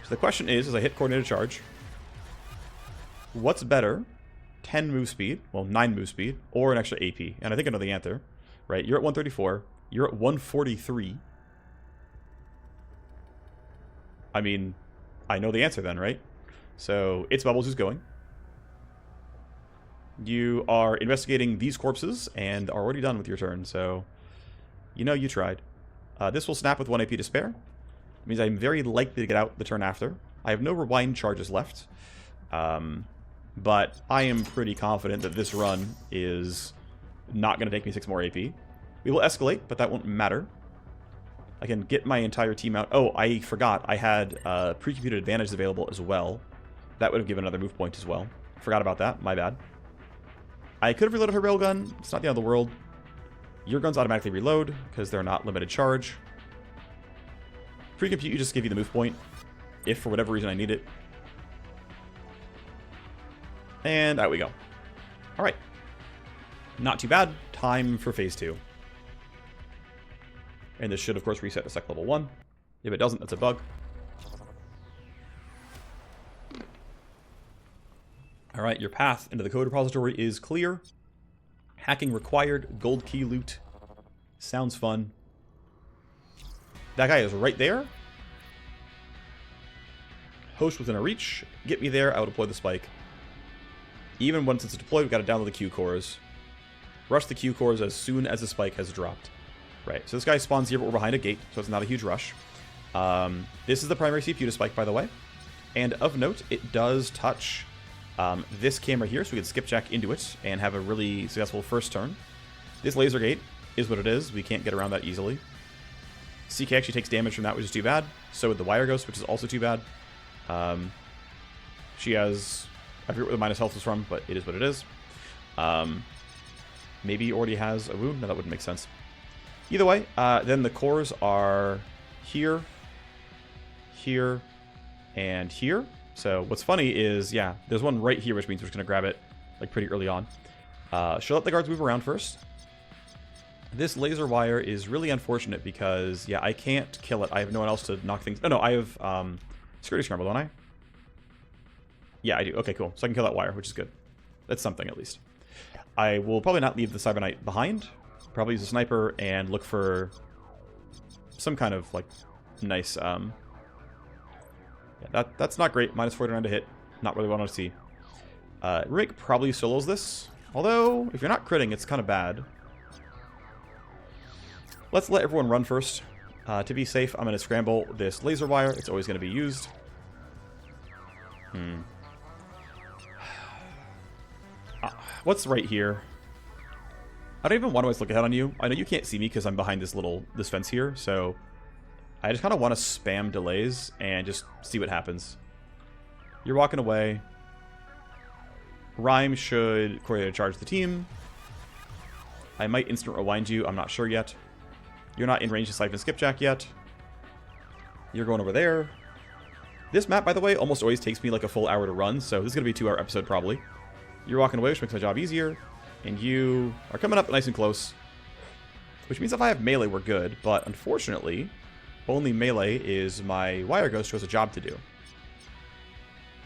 So the question is, as I hit coordinated charge, what's better? 10 move speed, well, 9 move speed, or an extra AP? And I think I know the answer, right? You're at 134. You're at 143. I mean, I know the answer then, right? So, it's Bubbles who's going. You are investigating these corpses and are already done with your turn, so you know you tried. This will snap with 1 AP to spare. It means I'm very likely to get out the turn after. I have no rewind charges left. But I am pretty confident that this run is not going to take me 6 more AP. We will escalate, but that won't matter. I can get my entire team out. Oh, I forgot. I had pre-computed advantages available as well. That would have given another move point as well. Forgot about that. My bad. I could have reloaded her railgun. It's not the end of the world. Your guns automatically reload because they're not limited charge. Pre-compute, you just give you the move point if for whatever reason I need it. And out we go. Alright. Not too bad. Time for phase 2. And this should, of course, reset to sec level 1. If it doesn't, that's a bug. Alright, your path into the code repository is clear. Hacking required. Gold key loot. Sounds fun. That guy is right there. Host within a reach. Get me there. I will deploy the spike. Even once it's deployed, we've got to download the Q cores. Rush the Q cores as soon as the spike has dropped. Right, so this guy spawns here, but we're behind a gate, so it's not a huge rush. This is the primary CPU to spike, by the way. And of note, it does touch this camera here, so we can skipjack into it and have a really successful first turn. This laser gate is what it is. We can't get around that easily. CK actually takes damage from that, which is too bad. So would the Wireghost, which is also too bad. She has... I forget where the minus health is from, but it is what it is. Maybe already has a wound? No, that wouldn't make sense. Either way, then the cores are here, here, and here. So what's funny is, yeah, there's one right here, which means we're just going to grab it like pretty early on. She'll let the guards move around first. This laser wire is really unfortunate because, yeah, I can't kill it. I have no one else to knock things... No, I have security scramble, don't I? Yeah, I do. Okay, cool. So I can kill that wire, which is good. That's something, at least. I will probably not leave the Cyber Knight behind. Probably use a sniper and look for some kind of, like, nice... Yeah, that's not great. Minus 49 to hit. Not really what I want to see. Rick probably solos this. Although, if you're not critting, it's kind of bad. Let's let everyone run first. To be safe, I'm going to scramble this laser wire. It's always going to be used. What's right here? I don't even want to always look ahead on you. I know you can't see me because I'm behind this fence here, so I just kind of want to spam delays and just see what happens. You're walking away. Rhyme should coordinate charge the team. I might instant rewind you. I'm not sure yet. You're not in range to siphon skipjack yet. You're going over there. This map, by the way, almost always takes me like a full hour to run, so this is going to be a 2-hour episode probably. You're walking away, which makes my job easier. And you are coming up nice and close. Which means if I have melee, we're good. But unfortunately, only melee is my Wireghost who has a job to do.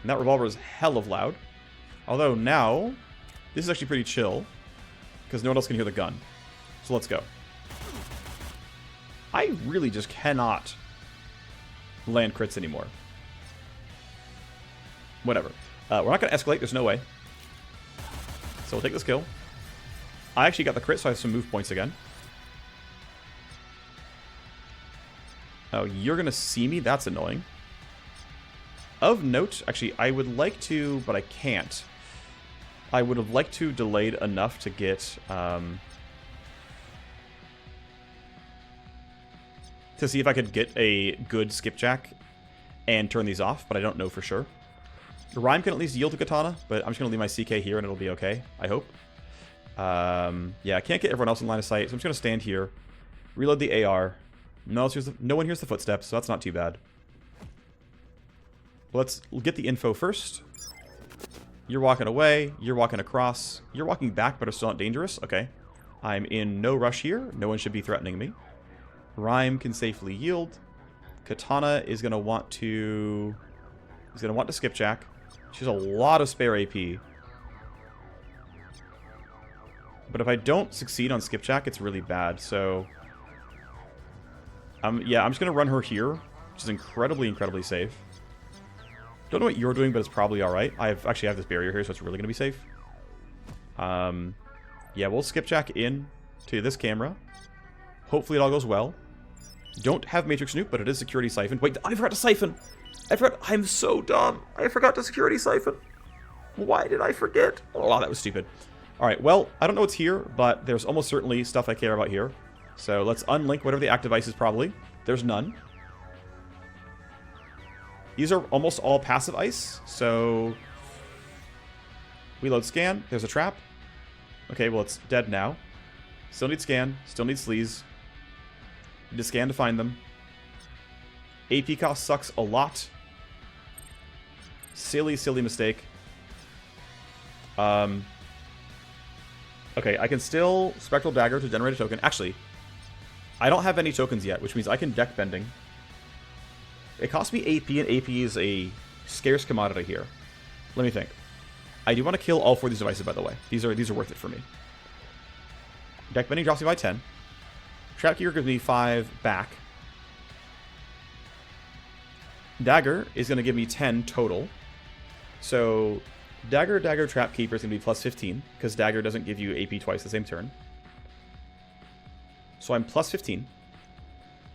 And that revolver is hell of loud. Although now, this is actually pretty chill. Because no one else can hear the gun. So let's go. I really just cannot land crits anymore. Whatever. We're not going to escalate. There's no way. So we'll take this kill. I actually got the crit, so I have some move points again. Oh, you're going to see me? That's annoying. Of note, actually, I would like to, but I can't. I would have liked to delayed enough to get... to see if I could get a good skipjack and turn these off, but I don't know for sure. Rhyme can at least yield to Katana, but I'm just going to leave my CK here and it'll be okay, I hope. Yeah, I can't get everyone else in line of sight, so I'm just going to stand here, reload the AR. No one hears the footsteps, so that's not too bad. Let's get the info first. You're walking away, you're walking across, you're walking back but are still not dangerous. Okay. I'm in no rush here. No one should be threatening me. Rhyme can safely yield. Katana is going to want to... He's going to want to skipjack. She has a lot of spare AP. But if I don't succeed on skipjack, it's really bad, so... yeah, I'm just going to run her here, which is incredibly, incredibly safe. Don't know what you're doing, but it's probably alright. Actually have this barrier here, so it's really going to be safe. Yeah, we'll skipjack in to this camera. Hopefully it all goes well. Don't have Matrix Nuke, but it is security siphon. Wait, I forgot to siphon! I'm so dumb! I forgot to security siphon! Why did I forget? Oh, wow, that was stupid. Alright, well, I don't know what's here, but there's almost certainly stuff I care about here. So let's unlink whatever the active ice is probably. There's none. These are almost all passive ice, so... We load scan. There's a trap. Okay, well, it's dead now. Still need scan. Still need sleaze. Need to scan to find them. AP cost sucks a lot. Silly, silly mistake. Okay, I can still Spectral Dagger to generate a token. Actually, I don't have any tokens yet, which means I can deck bending. It costs me AP, and AP is a scarce commodity here. Let me think. I do want to kill all 4 of these devices, by the way. These are worth it for me. Deck bending drops me by 10. Trap Gear gives me 5 back. Dagger is going to give me 10 total. So, Dagger, Trap Keeper is going to be plus 15, because Dagger doesn't give you AP twice the same turn. So I'm plus 15.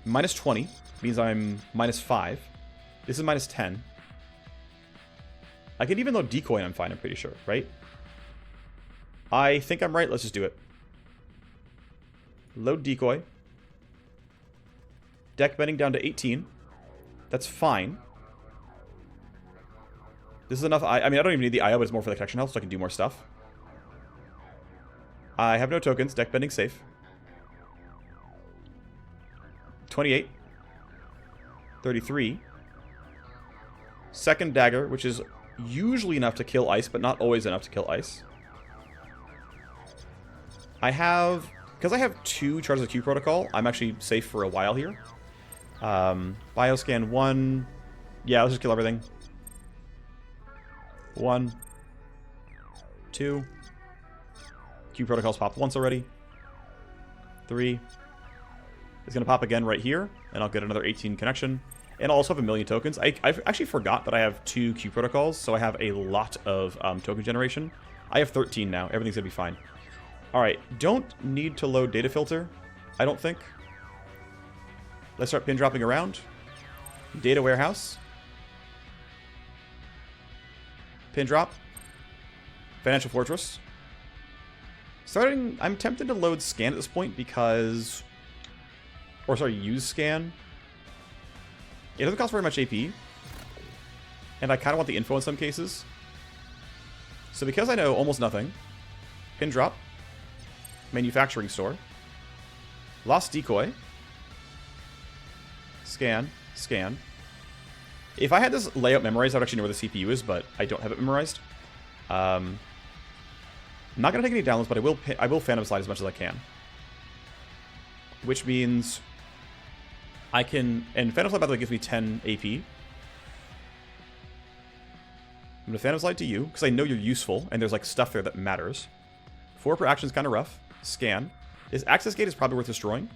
Minus 20 means I'm minus 5. This is minus 10. I can even load Decoy and I'm fine, I'm pretty sure, right? I think I'm right, let's just do it. Load Decoy. Deck bending down to 18. That's fine. This is enough. I mean, I don't even need the IO, but it's more for the connection health, so I can do more stuff. I have no tokens. Deck bending safe. 28. 33. Second dagger, which is usually enough to kill ice, but not always enough to kill ice. I have... Because I have 2 charges of Q protocol, I'm actually safe for a while here. Bioscan 1. Yeah, let's just kill everything. 1. 2. Q protocol's popped once already. 3. It's going to pop again right here, and I'll get another 18 connection. And I'll also have a million tokens. I've actually forgot that I have 2 Q protocols, so I have a lot of token generation. I have 13 now. Everything's going to be fine. Alright, don't need to load data filter, I don't think. Let's start pin dropping around. Data warehouse. Pin drop. Financial fortress. I'm tempted to load scan at this point because... Or sorry, use scan. It doesn't cost very much AP. And I kind of want the info in some cases. So because I know almost nothing, pin drop. Manufacturing store. Lost decoy. Scan. Scan. If I had this layout memorized, I would actually know where the CPU is, but I don't have it memorized. I'm not going to take any downloads, but I will Phantom Slide as much as I can. Which means I can... And Phantom Slide, by the way, gives me 10 AP. I'm going to Phantom Slide to you, because I know you're useful, and there's like stuff there that matters. 4 per action is kind of rough. Scan. This access gate is probably worth destroying.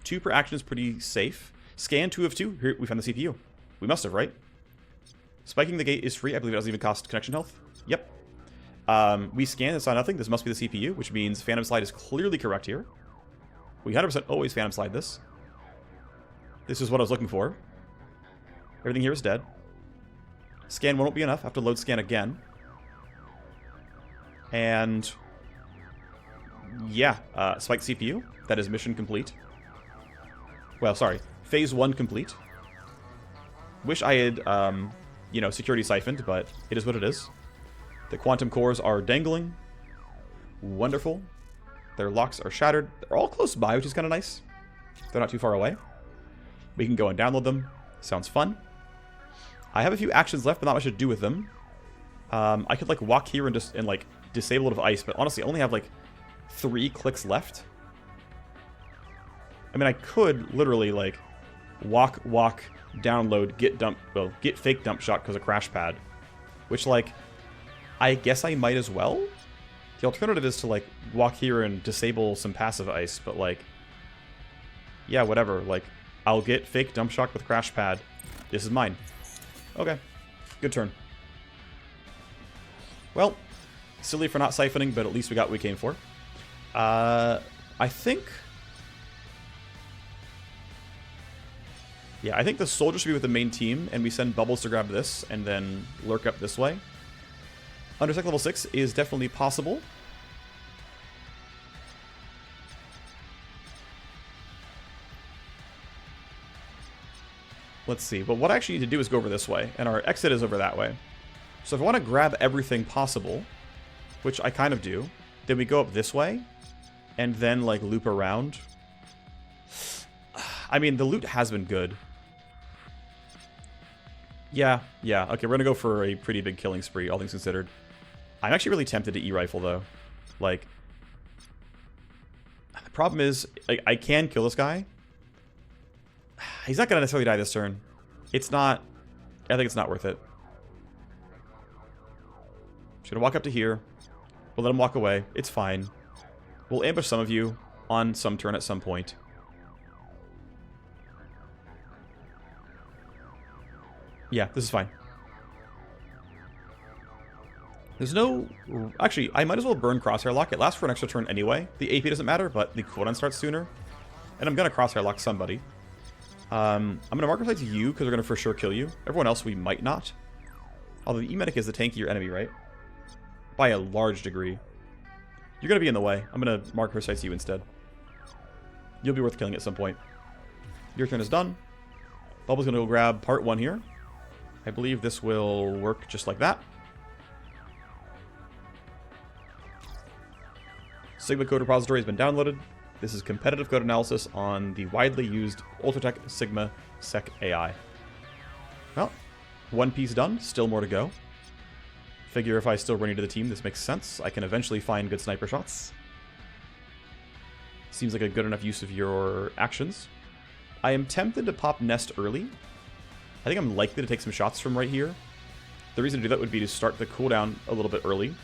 Two per action is pretty safe. Scan 2 of 2. Here, we found the CPU. We must have, right? Spiking the gate is free. I believe it doesn't even cost connection health. Yep. We scan and saw nothing. This must be the CPU, which means Phantom Slide is clearly correct here. We 100% always Phantom Slide this. This is what I was looking for. Everything here is dead. Scan won't be enough. I have to load scan again. And... yeah, spike CPU. That is mission complete. Well, sorry. Phase 1 complete. Wish I had, you know, security siphoned, but it is what it is. The quantum cores are dangling. Wonderful. Their locks are shattered. They're all close by, which is kind of nice. They're not too far away. We can go and download them. Sounds fun. I have a few actions left, but not much to do with them. I could, like, walk here and just, like, disable it of ice, but honestly, I only have, like, 3 clicks left. I mean, I could literally, like, walk, download, get fake dump shot because of crash pad. Which, like, I guess I might as well. The alternative is to, like, walk here and disable some passive ice, but, like, yeah, whatever. Like, I'll get fake dump shock with crash pad. This is mine. Okay. Good turn. Well, silly for not siphoning, but at least we got what we came for. I think... Yeah, I think the soldier should be with the main team, and we send Bubbles to grab this, and then lurk up this way. Undersec level 6 is definitely possible. Let's see, but what I actually need to do is go over this way, and our exit is over that way. So if I want to grab everything possible, which I kind of do, then we go up this way, and then, like, loop around. I mean, the loot has been good. Yeah, okay, we're gonna go for a pretty big killing spree, all things considered. I'm actually really tempted to E-rifle, though. Like, the problem is, I can kill this guy. He's not gonna necessarily die this turn. It's not... I think it's not worth it. Just gonna walk up to here. We'll let him walk away. It's fine. We'll ambush some of you on some turn at some point. Yeah, this is fine. There's no... Actually, I might as well burn Crosshair Lock. It lasts for an extra turn anyway. The AP doesn't matter, but the cooldown starts sooner. And I'm going to Crosshair Lock somebody. I'm going to marker sights you, because we're going to for sure kill you. Everyone else, we might not. Although the E-Medic is the tankier enemy, right? By a large degree. You're going to be in the way. I'm going to marker sights you instead. You'll be worth killing at some point. Your turn is done. Bubble's going to go grab part 1 here. I believe this will work just like that. Sigma code repository has been downloaded. This is competitive code analysis on the widely used Ultratech Sigma Sec AI. Well, 1 piece done, still more to go. Figure if I still run into the team, this makes sense. I can eventually find good sniper shots. Seems like a good enough use of your actions. I am tempted to pop Nest early. I think I'm likely to take some shots from right here. The reason to do that would be to start the cooldown a little bit early.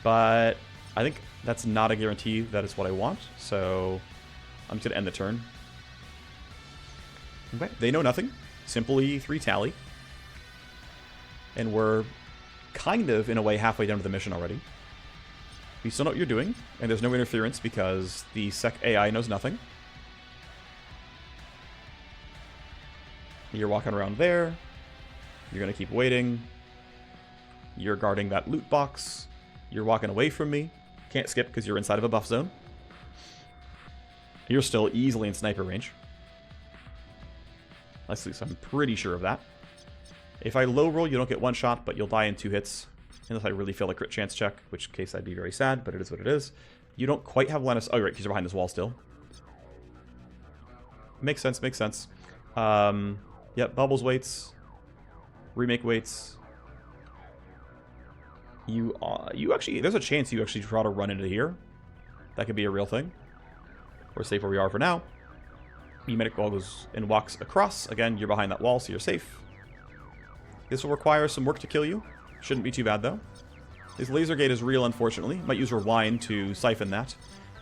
But I think that's not a guarantee that is what I want, so I'm just going to end the turn. Okay, they know nothing. Simply 3 tally. And we're kind of, in a way, halfway down to the mission already. We still know what you're doing, and there's no interference because the Sec AI knows nothing. You're walking around there. You're going to keep waiting. You're guarding that loot box. You're walking away from me. Can't skip because you're inside of a buff zone. You're still easily in sniper range. At least I'm pretty sure of that. If I low roll, you don't get 1 shot, but you'll die in 2 hits. Unless I really fail a crit chance check, which case I'd be very sad, but it is what it is. You don't quite have line of... Oh, right, because you're behind this wall still. Makes sense, makes sense. Yep, Bubbles waits. Remake waits. You actually... There's a chance you actually try to run into here. That could be a real thing. We're safe where we are for now. E-Medic wall goes and walks across. Again, you're behind that wall, so you're safe. This will require some work to kill you. Shouldn't be too bad, though. This laser gate is real, unfortunately. Might use Rewind to siphon that.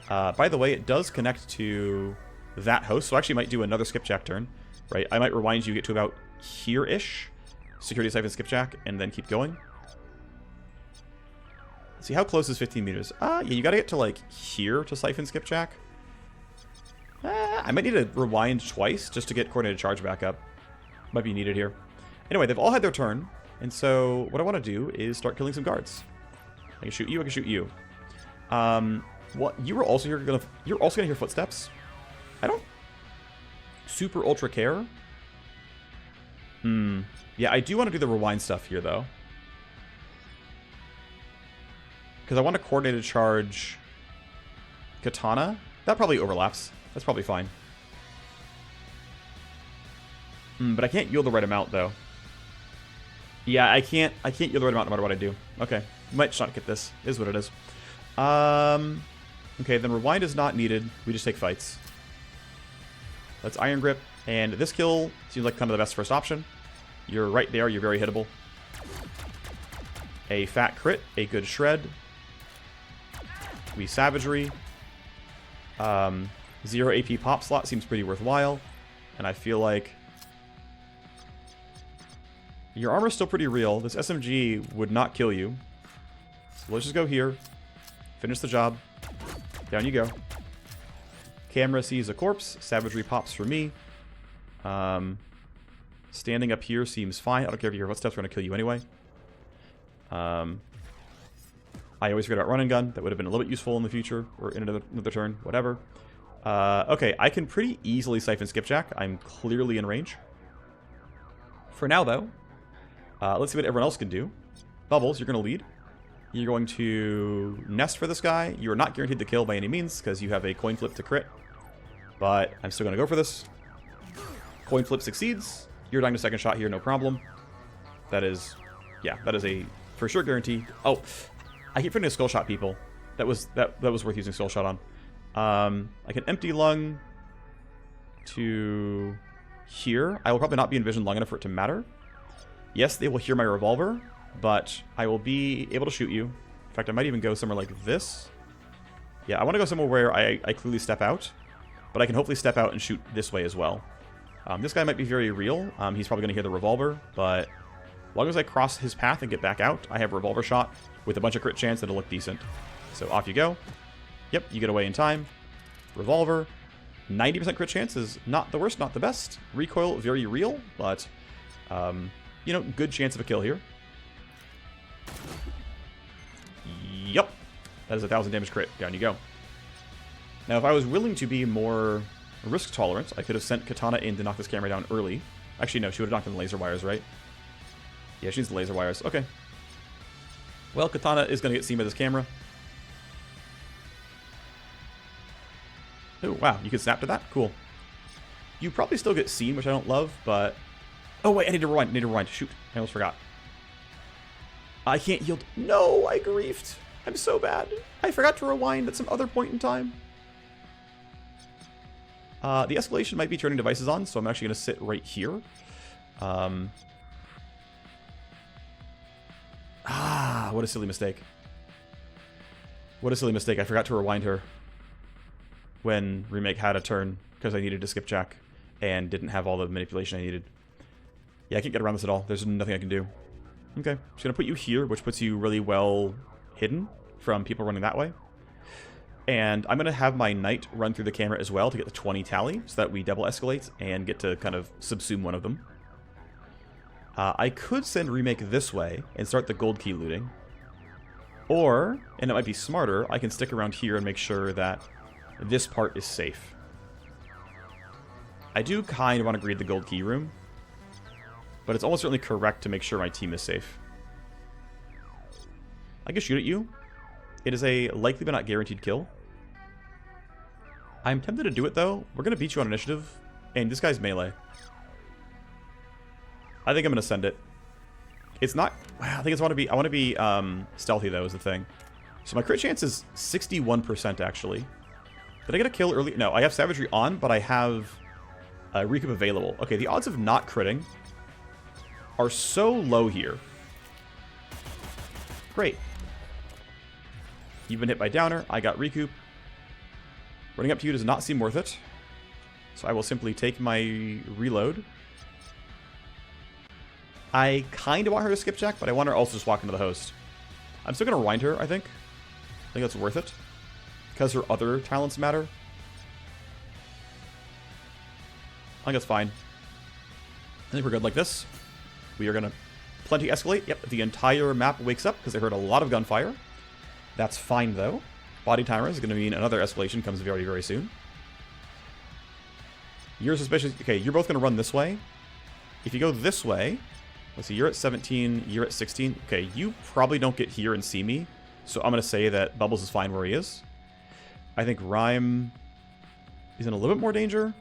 By the way, it does connect to that host, so I actually might do another skipjack turn. Right? I might rewind you, get to about here-ish. Security siphon skipjack, and then keep going. Let's see, how close is 15 meters? Yeah, you gotta get to, like, here to siphon skipjack. I might need to rewind twice just to get coordinated charge back up. Might be needed here. Anyway, they've all had their turn, and so what I want to do is start killing some guards. I can shoot you, I can shoot you. What? You're also gonna hear footsteps. I don't... super ultra care. Yeah, I do want to do the rewind stuff here, though. Because I want to coordinated charge Katana. That probably overlaps. That's probably fine. But I can't yield the right amount, though. Yeah, I can't yield the right amount no matter what I do. Okay. Might not get this. Is what it is. Okay, then rewind is not needed. We just take fights. Let's Iron Grip. And this kill seems like kind of the best first option. You're right there. You're very hittable. A fat crit. A good shred. We savagery. 0 AP pop slot seems pretty worthwhile. And I feel like your armor's still pretty real. This SMG would not kill you. So let's just go here. Finish the job. Down you go. Camera sees a corpse. Savagery pops for me. Standing up here seems fine. I don't care if your footsteps are going to kill you anyway. I always forget about run and gun. That would have been a little bit useful in the future. Or in another turn. Whatever. Okay, I can pretty easily siphon Skipjack. I'm clearly in range. For now, though, let's see what everyone else can do. Bubbles, you're going to lead. You're going to nest for this guy. You are not guaranteed to kill by any means because you have a coin flip to crit. But I'm still going to go for this. Coin flip succeeds. You're dying to second shot here, no problem. That is, yeah, that is a for sure guarantee. Oh, I keep forgetting to skull shot people. That was worth using skull shot on. I can empty lung to here. I will probably not be in vision long enough for it to matter. Yes, they will hear my revolver, but I will be able to shoot you. In fact, I might even go somewhere like this. Yeah, I want to go somewhere where I clearly step out, but I can hopefully step out and shoot this way as well. This guy might be very real. He's probably going to hear the revolver, but as long as I cross his path and get back out, I have a revolver shot with a bunch of crit chance that'll look decent. So off you go. Yep, you get away in time. Revolver. 90% crit chance is not the worst, not the best. Recoil, very real, but, you know, good chance of a kill here. Yep. That is 1,000 damage crit. Down you go. Now, if I was willing to be more risk tolerant, I could have sent Katana in to knock this camera down early. Actually, no, she would have knocked in the laser wires, right? Yeah, she needs the laser wires. Okay. Well, Katana is going to get seen by this camera. Oh, wow. You can snap to that? Cool. You probably still get seen, which I don't love, but... Oh, wait, I need to rewind. I need to rewind. Shoot. I almost forgot. I can't yield. No, I griefed. I'm so bad. I forgot to rewind at some other point in time. The escalation might be turning devices on, so I'm actually going to sit right here. What a silly mistake. What a silly mistake. I forgot to rewind her when Remake had a turn because I needed to skip Jack and didn't have all the manipulation I needed. Yeah, I can't get around this at all. There's nothing I can do. Okay, just going to put you here, which puts you really well hidden from people running that way. And I'm going to have my knight run through the camera as well to get the 20 tally so that we double escalate and get to kind of subsume one of them. I could send Remake this way and start the gold key looting. Or, and it might be smarter, I can stick around here and make sure that this part is safe. I do kind of want to greed the gold key room, but it's almost certainly correct to make sure my team is safe. I can shoot at you. It is a likely but not guaranteed kill. I'm tempted to do it though. We're going to beat you on initiative, and this guy's melee. I think I'm going to send it. It's not... I think I want to be stealthy though is the thing. So my crit chance is 61% actually. Did I get a kill early? No, I have savagery on, but I have recoup available. Okay, the odds of not critting are so low here. Great. You've been hit by downer. I got recoup. Running up to you does not seem worth it. So I will simply take my reload. I kind of want her to skip Jack, but I want her also just walk into the host. I'm still going to rewind her, I think. I think that's worth it. Because her other talents matter. I think that's fine. I think we're good like this. We are going to plenty escalate. Yep, the entire map wakes up because they heard a lot of gunfire. That's fine, though. Body timer is going to mean another escalation comes very, very soon. You're suspicious. Okay, you're both going to run this way. If you go this way, let's see, you're at 17, you're at 16. Okay, you probably don't get here and see me. So I'm going to say that Bubbles is fine where he is. I think Rhyme is in a little bit more danger.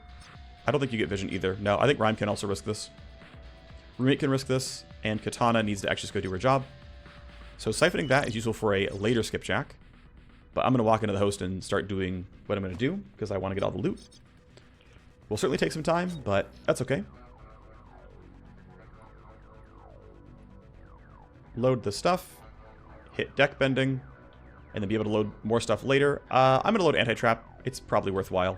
I don't think you get vision either. No, I think Rhyme can also risk this. Roommate can risk this, and Katana needs to actually just go do her job. So siphoning that is useful for a later skipjack. But I'm going to walk into the host and start doing what I'm going to do, because I want to get all the loot. Will certainly take some time, but that's okay. Load the stuff, hit deck bending, and then be able to load more stuff later. I'm going to load anti-trap. It's probably worthwhile.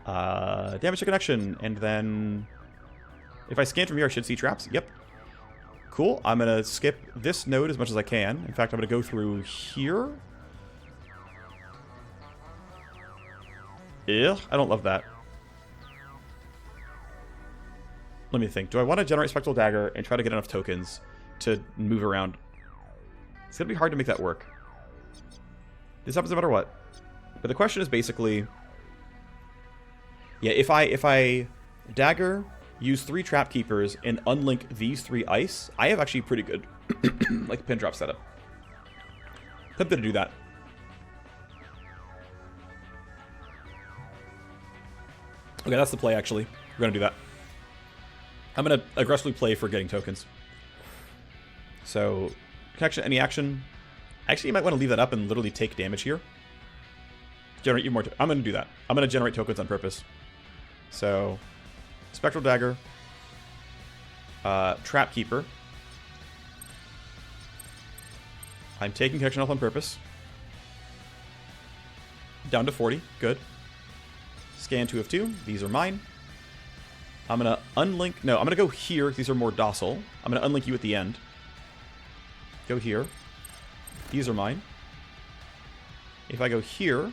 Damage to connection, and then if I scan from here, I should see traps. Yep. Cool. I'm going to skip this node as much as I can. In fact, I'm going to go through here. Ugh, I don't love that. Let me think. Do I want to generate Spectral Dagger and try to get enough tokens to move around? It's going to be hard to make that work. This happens no matter what. But the question is basically... Yeah, if I dagger, use 3 trap keepers, and unlink these 3 ice, I have actually pretty good like pin drop setup. Tempted to do that. Okay, that's the play actually. We're gonna do that. I'm gonna aggressively play for getting tokens. So, connection, any action. Actually, you might want to leave that up and literally take damage here. Generate you more. I'm gonna do that. I'm gonna generate tokens on purpose. So, Spectral Dagger, Trap Keeper. I'm taking connection health on purpose. Down to 40. Good. Scan 2 of 2. These are mine. I'm going to unlink... No, I'm going to go here. These are more docile. I'm going to unlink you at the end. Go here. These are mine. If I go here,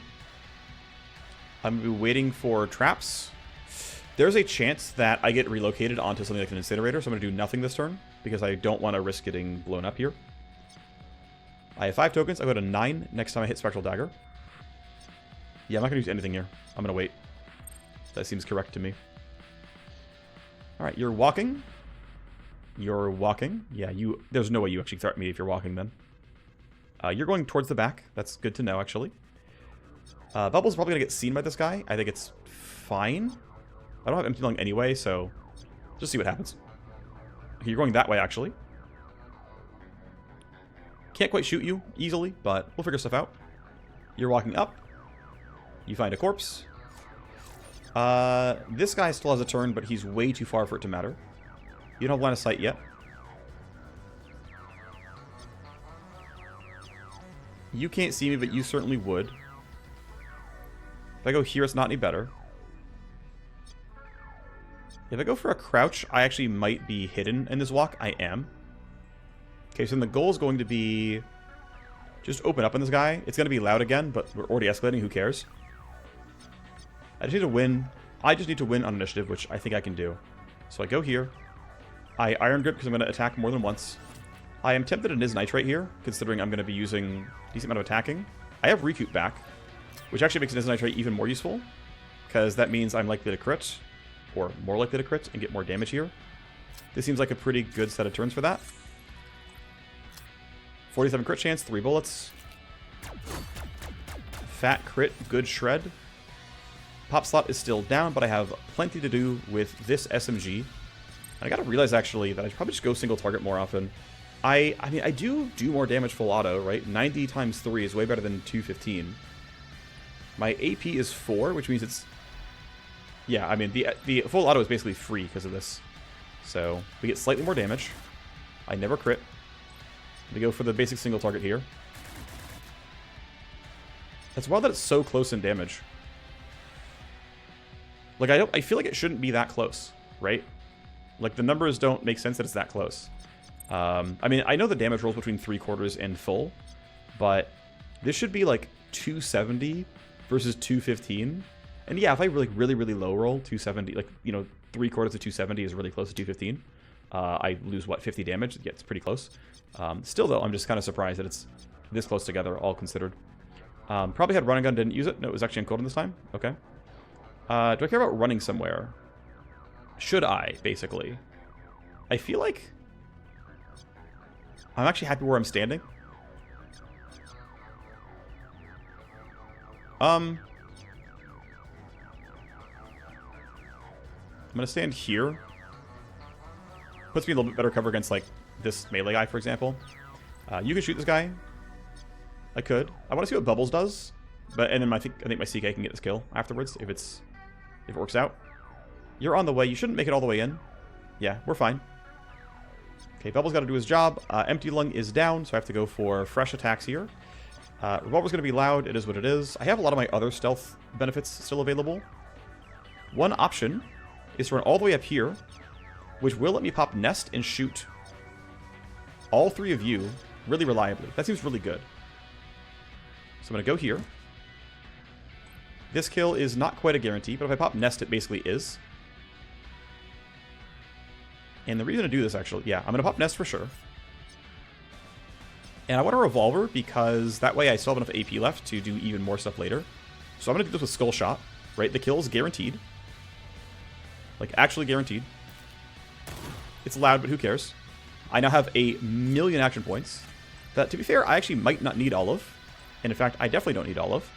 I'm going to be waiting for traps. There's a chance that I get relocated onto something like an incinerator, so I'm going to do nothing this turn because I don't want to risk getting blown up here. I have 5 tokens. I go to 9 next time I hit Spectral Dagger. Yeah, I'm not going to use anything here. I'm going to wait. That seems correct to me. Alright, you're walking. You're walking. Yeah, there's no way you actually threat me if you're walking then. You're going towards the back. That's good to know, actually. Bubble's probably going to get seen by this guy. I think it's fine. I don't have empty lung anyway, so just see what happens. Okay, you're going that way, actually. Can't quite shoot you easily, but we'll figure stuff out. You're walking up. You find a corpse. This guy still has a turn, but he's way too far for it to matter. You don't have line of sight yet. You can't see me, but you certainly would. If I go here, it's not any better. If I go for a crouch, I actually might be hidden in this walk. I am. Okay, so then the goal is going to be just open up on this guy. It's going to be loud again, but we're already escalating. Who cares? I just need to win. I just need to win on initiative, which I think I can do. So I go here. I Iron Grip because I'm going to attack more than once. I am tempted it is Nitrate here, considering I'm going to be using a decent amount of attacking. I have Recoup back, which actually makes Nitrate even more useful, because that means I'm likely to crit, or more likely to crit, and get more damage here. This seems like a pretty good set of turns for that. 47 crit chance, 3 bullets. Fat crit, good shred. Pop slot is still down, but I have plenty to do with this SMG. And I gotta realize, actually, that I should probably just go single target more often. I mean, I do more damage full auto, right? 90 times 3 is way better than 215. My AP is 4, which means it's... Yeah, I mean, the full auto is basically free because of this. So, we get slightly more damage. I never crit. We go for the basic single target here. It's wild that it's so close in damage. Like, I feel like it shouldn't be that close, right? Like, the numbers don't make sense that it's that close. I mean, I know the damage rolls between 3/4 and full, but this should be like 270 versus 215. And yeah, if I really low roll 270, like, you know, 3/4 of 270 is really close to 215. I lose, what, 50 damage? Yeah, it's pretty close. Still, though, I'm just kind of surprised that it's this close together, all considered. Probably had running gun, didn't use it. No, it was actually encoded this time. Okay. Do I care about running somewhere? Should I, basically? I feel like I'm actually happy where I'm standing. I'm gonna stand here. Puts me in a little bit better cover against, like, this melee guy, for example. You can shoot this guy. I could. I want to see what Bubbles does. But and then I think my CK can get this kill afterwards if it works out. You're on the way. You shouldn't make it all the way in. Yeah, we're fine. Okay, Bubbles got to do his job. Empty Lung is down, so I have to go for fresh attacks here. Revolver's going to be loud. It is what it is. I have a lot of my other stealth benefits still available. One option is to run all the way up here, which will let me pop Nest and shoot all three of you really reliably. That seems really good. So I'm going to go here. This kill is not quite a guarantee, but if I pop Nest, it basically is. And the reason to do this, actually, yeah, I'm going to pop Nest for sure. And I want a Revolver because that way I still have enough AP left to do even more stuff later. So I'm going to do this with Skull Shot, right? The kill is guaranteed. Like, actually guaranteed. It's loud, but who cares? I now have a million action points that, to be fair, I actually might not need all of. And in fact, I definitely don't need all of.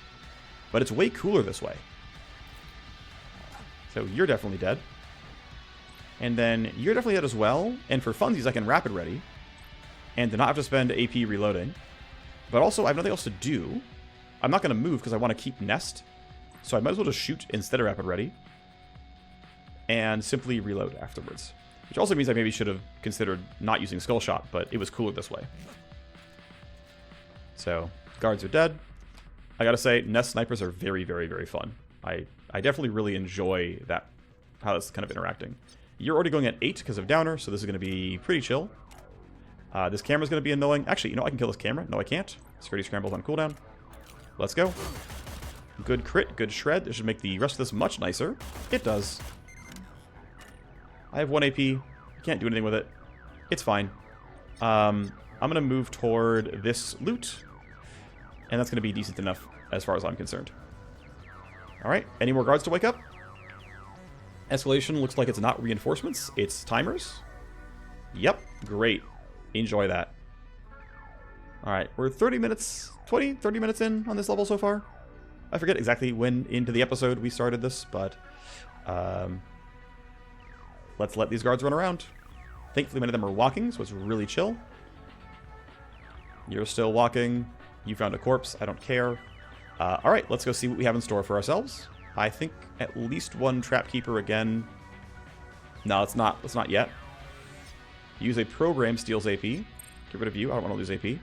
But it's way cooler this way. So you're definitely dead. And then you're definitely dead as well. And for funsies, I can Rapid Ready. And to not have to spend AP reloading. But also, I have nothing else to do. I'm not going to move because I want to keep Nest. So I might as well just shoot instead of Rapid Ready. And simply reload afterwards. Which also means I maybe should have considered not using Skull Shot, but it was cooler this way. So, guards are dead. I gotta say, Nest snipers are very, very, very fun. I definitely really enjoy that, how that's kind of interacting. You're already going at 8 because of Downer, so this is going to be pretty chill. This camera's going to be annoying. Actually, you know, I can kill this camera. No, I can't. Security Scramble's on cooldown. Let's go. Good crit, good shred. This should make the rest of this much nicer. It does. I have 1 AP. Can't do anything with it. It's fine. I'm going to move toward this loot. And that's going to be decent enough as far as I'm concerned. Alright, any more guards to wake up? Escalation looks like it's not reinforcements, it's timers. Yep, great. Enjoy that. Alright, we're 30 minutes in on this level so far. I forget exactly when into the episode we started this, but let's let these guards run around. Thankfully, many of them are walking, so it's really chill. You're still walking. You found a corpse. I don't care. Alright, let's go see what we have in store for ourselves. I think at least one Trapkeeper again. No, it's not. It's not yet. Use a program, steals AP. Get rid of you. I don't want to lose AP.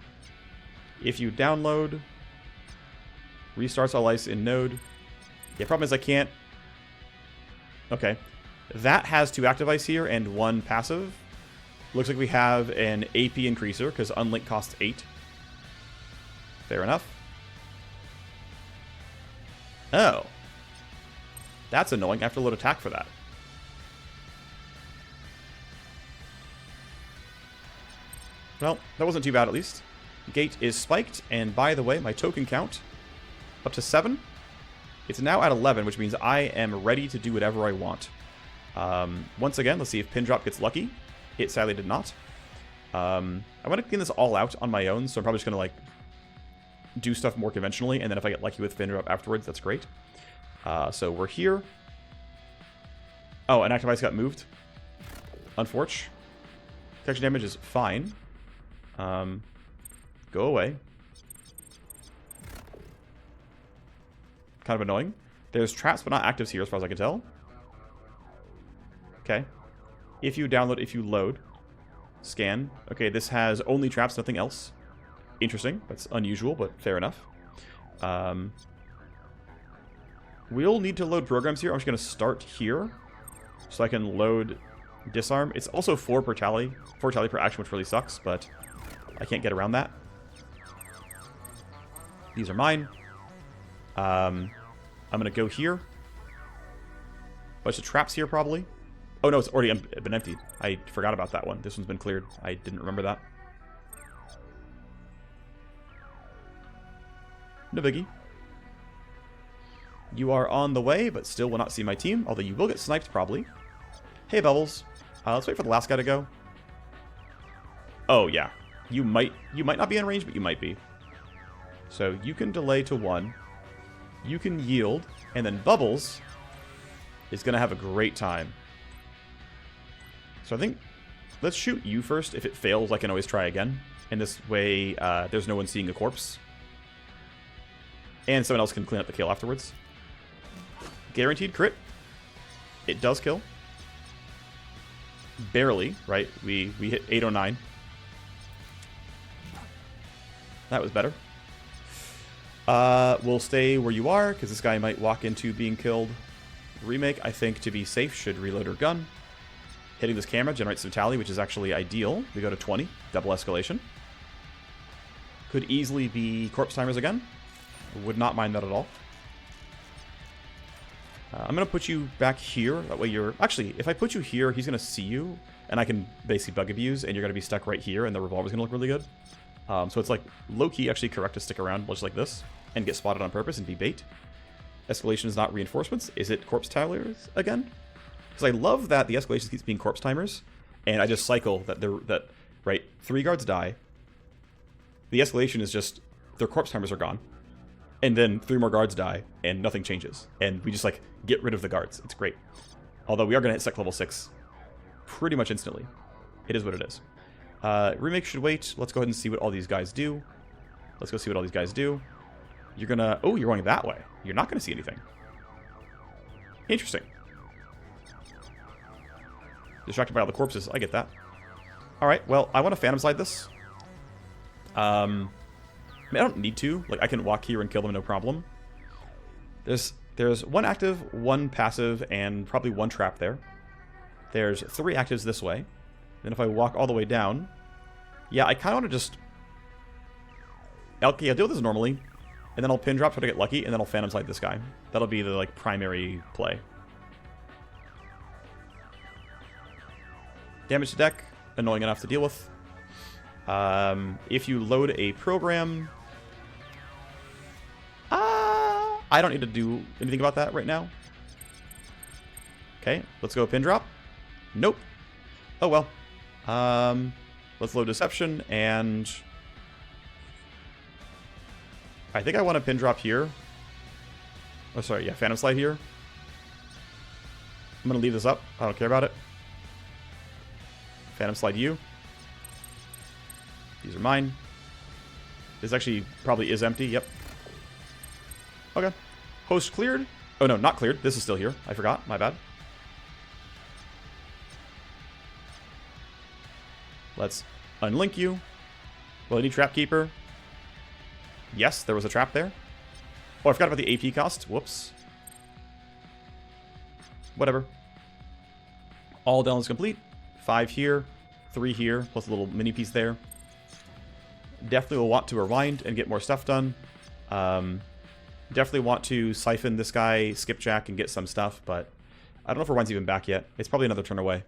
If you download, restarts all ice in node. Yeah, problem is I can't. Okay. That has 2 active ice here and 1 passive. Looks like we have an AP increaser because unlink costs 8. Fair enough. Oh. That's annoying. I have to load attack for that. Well, that wasn't too bad at least. Gate is spiked, and by the way, my token count up to 7. It's now at 11, which means I am ready to do whatever I want. Once again, let's see if pin drop gets lucky. It sadly did not. I want to clean this all out on my own, so I'm probably just going to like do stuff more conventionally, and then if I get lucky with pin drop afterwards, that's great. So we're here. Oh, and active ice got moved. Unfortunate. Protection damage is fine. Go away. Kind of annoying. There's traps but not actives here as far as I can tell. Okay. If you download, if you load, scan. Okay, this has only traps, nothing else. Interesting. That's unusual, but fair enough. We'll need to load programs here. I'm just going to start here so I can load disarm. It's also 4 per tally. 4 tally per action, which really sucks, but I can't get around that. These are mine. I'm going to go here. Bunch of traps here, probably. Oh, no, it's already been emptied. I forgot about that one. This one's been cleared. I didn't remember that. No biggie. You are on the way, but still will not see my team, although you will get sniped, probably. Hey, Bubbles. Let's wait for the last guy to go. Oh, yeah. You might not be in range, but you might be. So you can delay to 1. You can yield. And then Bubbles is going to have a great time. So I think let's shoot you first. If it fails, I can always try again. And this way, there's no one seeing a corpse. And someone else can clean up the kill afterwards. Guaranteed crit. It does kill. Barely, right? We hit 809. That was better. We'll stay where you are, because this guy might walk into being killed. Remake, I think, to be safe, should reload her gun. Hitting this camera generates some tally, which is actually ideal. We go to 20. Double escalation. Could easily be corpse timers again. Would not mind that at all. I'm going to put you back here. That way you're... Actually, if I put you here, he's going to see you. And I can basically bug abuse, and you're going to be stuck right here, and the revolver's going to look really good. So it's like low-key actually correct to stick around just like this and get spotted on purpose and be bait. Escalation is not reinforcements. Is it corpse timers again? Because I love that the escalation keeps being corpse timers, and I just cycle that right, 3 guards die. The escalation is just their corpse timers are gone, and then 3 more guards die, and nothing changes, and we just like get rid of the guards. It's great. Although we are going to hit sec level 6 pretty much instantly. It is what it is. Remake should wait. Let's go ahead and see what all these guys do. Let's go see what all these guys do. You're gonna... Oh, you're going that way. You're not gonna see anything. Interesting. Distracted by all the corpses. I get that. Alright, well, I want to Phantom Slide this. I mean, I don't need to. Like, I can walk here and kill them, no problem. There's 1 active, 1 passive, and probably 1 trap there. There's 3 actives this way. Then if I walk all the way down... Yeah, I kind of want to just... Okay, I'll deal with this normally. And then I'll pin drop, try to get lucky, and then I'll Phantom Slide this guy. That'll be the, like, primary play. Damage to deck. Annoying enough to deal with. If you load a program... I don't need to do anything about that right now. Okay, let's go pin drop. Nope. Oh, well. Let's load Deception, and... I think I want to pin drop here. Oh, sorry, yeah, Phantom Slide here. I'm going to leave this up. I don't care about it. Phantom Slide you. These are mine. This actually probably is empty, yep. Okay. Host cleared. Oh, no, not cleared. This is still here. I forgot. My bad. Let's unlink you. Will I need Trap Keeper? Yes, there was a trap there. Oh, I forgot about the AP cost. Whoops. Whatever. All down is complete. 5 here, 3 here, plus a little mini piece there. Definitely will want to rewind and get more stuff done. Definitely want to siphon this guy, skipjack, and get some stuff, but I don't know if rewind's even back yet. It's probably another turn away.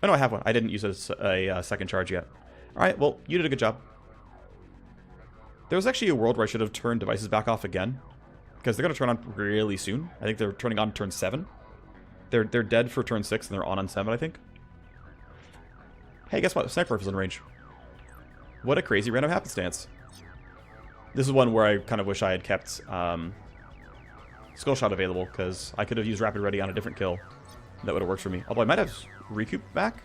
Oh, no, I have one. I didn't use a second charge yet. Alright, well, you did a good job. There was actually a world where I should have turned devices back off again, because they're going to turn on really soon. I think they're turning on turn 7. They're dead for turn 6, and they're on 7, I think. Hey, guess what? Sniper rifle's in range. What a crazy random happenstance. This is one where I kind of wish I had kept Skull Shot available, because I could have used Rapid Ready on a different kill. That would have worked for me. Although I might have Recoup back.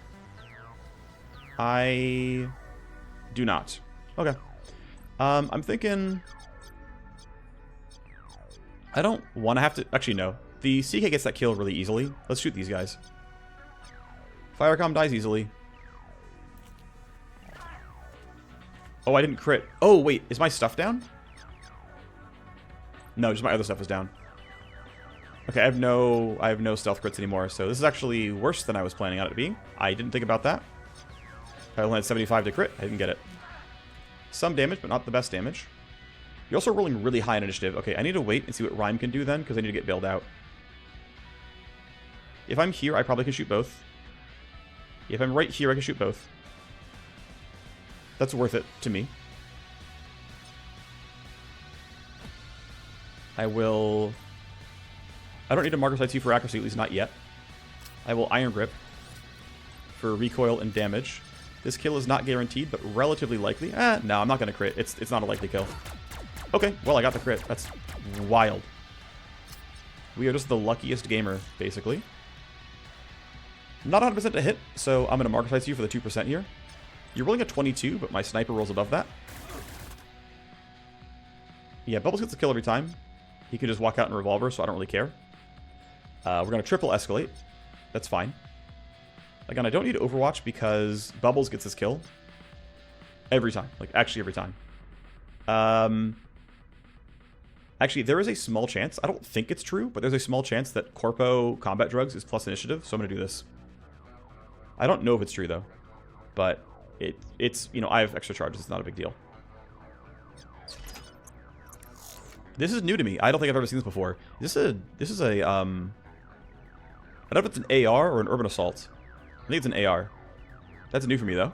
I do not. Okay. I'm thinking... I don't want to have to... Actually, no. The CK gets that kill really easily. Let's shoot these guys. Firecom dies easily. Oh, I didn't crit. Oh, wait. Is my stuff down? No, just my other stuff is down. Okay, I have no stealth crits anymore, so this is actually worse than I was planning on it being. I didn't think about that. I only had 75 to crit. I didn't get it. Some damage, but not the best damage. You're also rolling really high in initiative. Okay, I need to wait and see what Rhyme can do then, because I need to get bailed out. If I'm here, I probably can shoot both. If I'm right here, I can shoot both. That's worth it to me. I will... I don't need to Marker Sight 2 for accuracy, at least not yet. I will Iron Grip. for recoil and damage. This kill is not guaranteed, but relatively likely. No, I'm not going to crit. It's not a likely kill. Okay, well, I got the crit. That's wild. We are just the luckiest gamer, basically. Not 100% to hit, so I'm going to mark you for the 2% here. You're rolling a 22, but my sniper rolls above that. Yeah, Bubbles gets a kill every time. He can just walk out in a revolver, so I don't really care. We're going to triple escalate. That's fine. Again, I don't need Overwatch because Bubbles gets his kill. Every time. Like, actually every time. Actually, there is a small chance. I don't think it's true, but there's a small chance that Corpo Combat Drugs is plus initiative, so I'm going to do this. I don't know if it's true, though. But it's, you know, I have extra charges. It's not a big deal. This is new to me. I don't think I've ever seen this before. This is a, I don't know if it's an AR or an Urban Assault. I think it's an AR. That's new for me, though.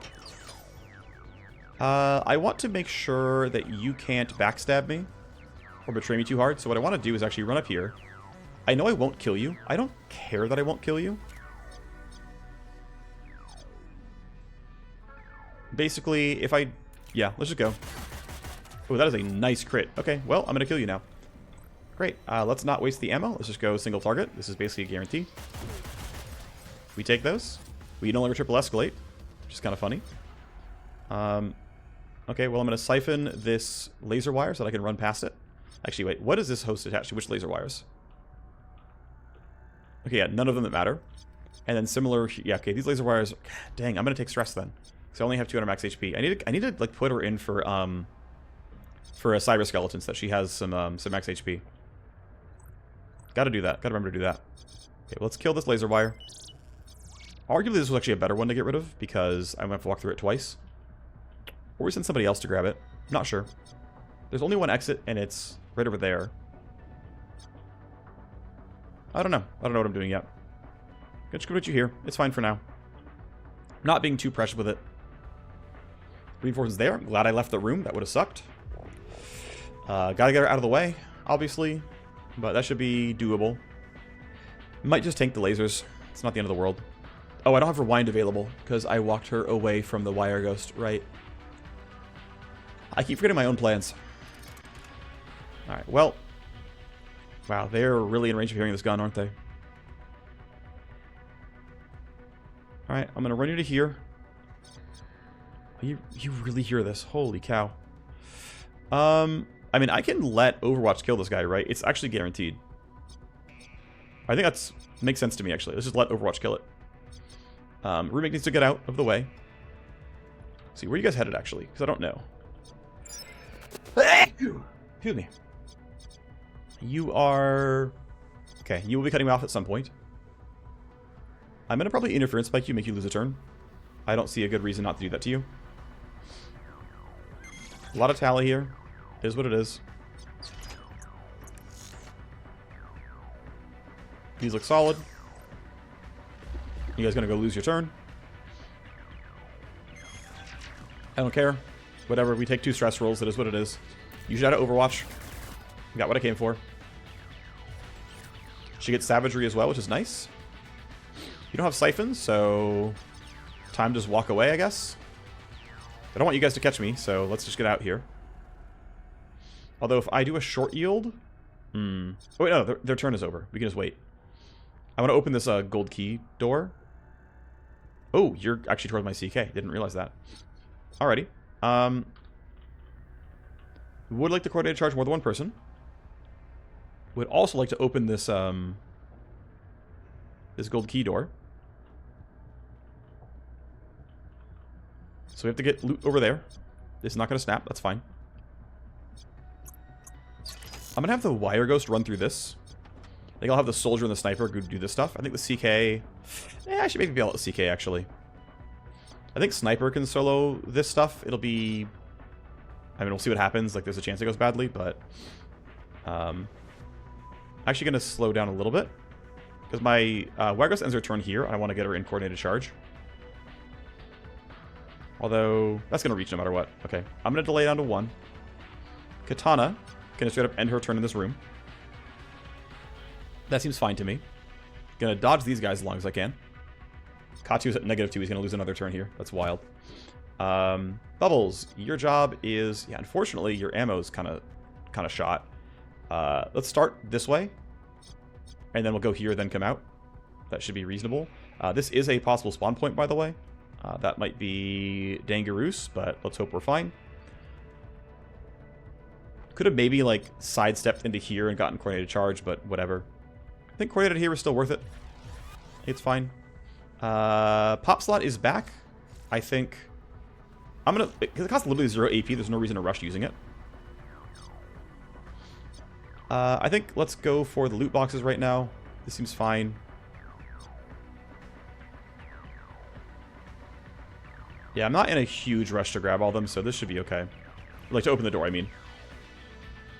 I want to make sure that you can't backstab me or betray me too hard. So what I want to do is actually run up here. I know I won't kill you. I don't care that I won't kill you. Basically, if I... Yeah, let's just go. Oh, that is a nice crit. Okay, well, I'm going to kill you now. Great. Let's not waste the ammo. Let's just go single target. This is basically a guarantee. We take those. We no longer triple escalate, which is kind of funny. Okay, well, I'm going to siphon this laser wire so that I can run past it. Actually, wait, what is this host attached to? Which laser wires? Okay, yeah, none of them that matter. And then similar, yeah, okay, these laser wires, dang, I'm going to take stress then. So I only have 200 max HP. I need to like put her in for a cyber skeleton so that she has some max HP. Gotta do that. Gotta remember to do that. Okay, well, let's kill this laser wire. Arguably, this was actually a better one to get rid of because I'm going to have to walk through it twice. Or we send somebody else to grab it. I'm not sure. There's only one exit, and it's right over there. I don't know. I don't know what I'm doing yet. I'm just going to put you here. It's fine for now. Not being too precious with it. Reinforcements there. I'm glad I left the room. That would have sucked. Gotta get her out of the way, obviously. But that should be doable. Might just tank the lasers. It's not the end of the world. Oh, I don't have Rewind available because I walked her away from the Wireghost, right? I keep forgetting my own plans. Alright, well. Wow, they're really in range of hearing this gun, aren't they? Alright, I'm going to run you to here. You really hear this? Holy cow. I mean, I can let Overwatch kill this guy, right? It's actually guaranteed. I think that's makes sense to me, actually. Let's just let Overwatch kill it. Rootmaker needs to get out of the way. Let's see, where are you guys headed, actually? Because I don't know. Excuse me. You are... Okay, you will be cutting me off at some point. I'm going to probably interference spike you, make you lose a turn. I don't see a good reason not to do that to you. A lot of tally here. It is what it is. These look solid. You guys going to go lose your turn? I don't care. Whatever, we take 2 stress rolls. It is what it is. You should have Overwatch. Got what I came for. She gets Savagery as well, which is nice. You don't have Siphons, so... time to just walk away, I guess. I don't want you guys to catch me, so let's just get out here. Although if I do a short yield... Oh, wait, no, their turn is over. We can just wait. I want to open this gold key door. Oh, you're actually towards my CK. Didn't realize that. Alrighty. Would like to coordinate a charge more than one person. Would also like to open this this gold key door. So we have to get loot over there. This is not going to snap. That's fine. I'm going to have the Wireghost run through this. I think I'll have the soldier and the sniper go do this stuff. I think the CK... I should maybe be able to CK, actually. I think sniper can solo this stuff. It'll be... I mean, we'll see what happens. Like, there's a chance it goes badly, but... actually going to slow down a little bit. Because my Wireghost ends her turn here. And I want to get her in coordinated charge. Although, that's going to reach no matter what. Okay, I'm going to delay down to 1. Katana can straight up end her turn in this room. That seems fine to me. Gonna dodge these guys as long as I can. Katu's at -2. He's going to lose another turn here. That's wild. Bubbles, your job is... Yeah, unfortunately, your ammo's kind of shot. Let's start this way. And then we'll go here, then come out. That should be reasonable. This is a possible spawn point, by the way. That might be Dangaroos, but let's hope we're fine. Could have maybe, like, sidestepped into here and gotten coordinated charge, but whatever. I think coordinated here is still worth it. It's fine. Pop slot is back. I think... I'm going to... Because it costs literally 0 AP, there's no reason to rush using it. I think let's go for the loot boxes right now. This seems fine. Yeah, I'm not in a huge rush to grab all of them, so this should be okay. I'd like to open the door, I mean.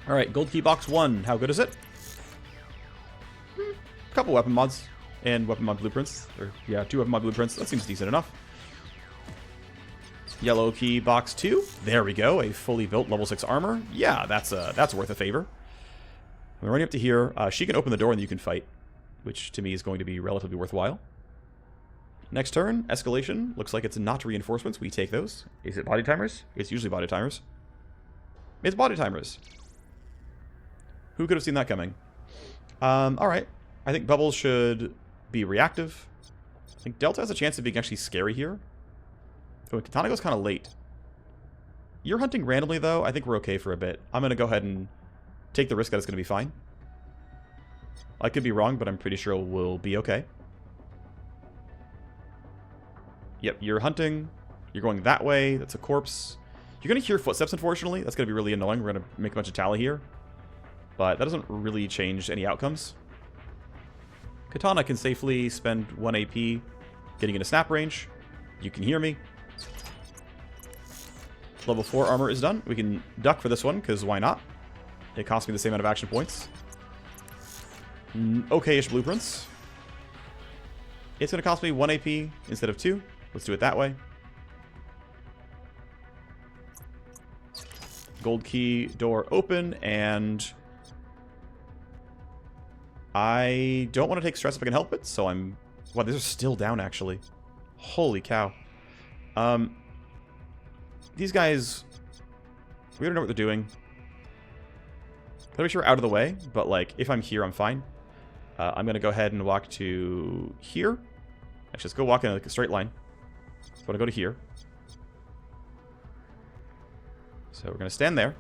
Alright, gold key box 1. How good is it? A couple weapon mods. And weapon mod blueprints. Or, yeah, 2 weapon mod blueprints. That seems decent enough. Yellow key box 2. There we go. A fully built level 6 armor. Yeah, that's worth a favor. I'm running up to here. She can open the door and you can fight. Which, to me, is going to be relatively worthwhile. Next turn, escalation. Looks like it's not reinforcements. We take those. Is it body timers? It's usually body timers. It's body timers. Who could have seen that coming? Alright. I think Bubbles should be reactive. I think Delta has a chance of being actually scary here. Oh, Katana goes kind of late. You're hunting randomly, though. I think we're okay for a bit. I'm going to go ahead and take the risk that it's going to be fine. I could be wrong, but I'm pretty sure we'll be okay. Yep, you're hunting. You're going that way. That's a corpse. You're going to hear footsteps, unfortunately. That's going to be really annoying. We're going to make a bunch of tally here. But that doesn't really change any outcomes. Katana can safely spend 1 AP getting into snap range. You can hear me. Level 4 armor is done. We can duck for this one, because why not? It costs me the same amount of action points. Okay-ish blueprints. It's going to cost me 1 AP instead of 2. Let's do it that way. Gold key door open, and I don't want to take stress if I can help it, so I'm... Wow, these are still down, actually. Holy cow. These guys... We don't know what they're doing. Gotta make sure we're out of the way, but, like, if I'm here, I'm fine. I'm gonna go ahead and walk to here. Actually, let's go walk in like a straight line. So I'm gonna go to here. So we're gonna stand there.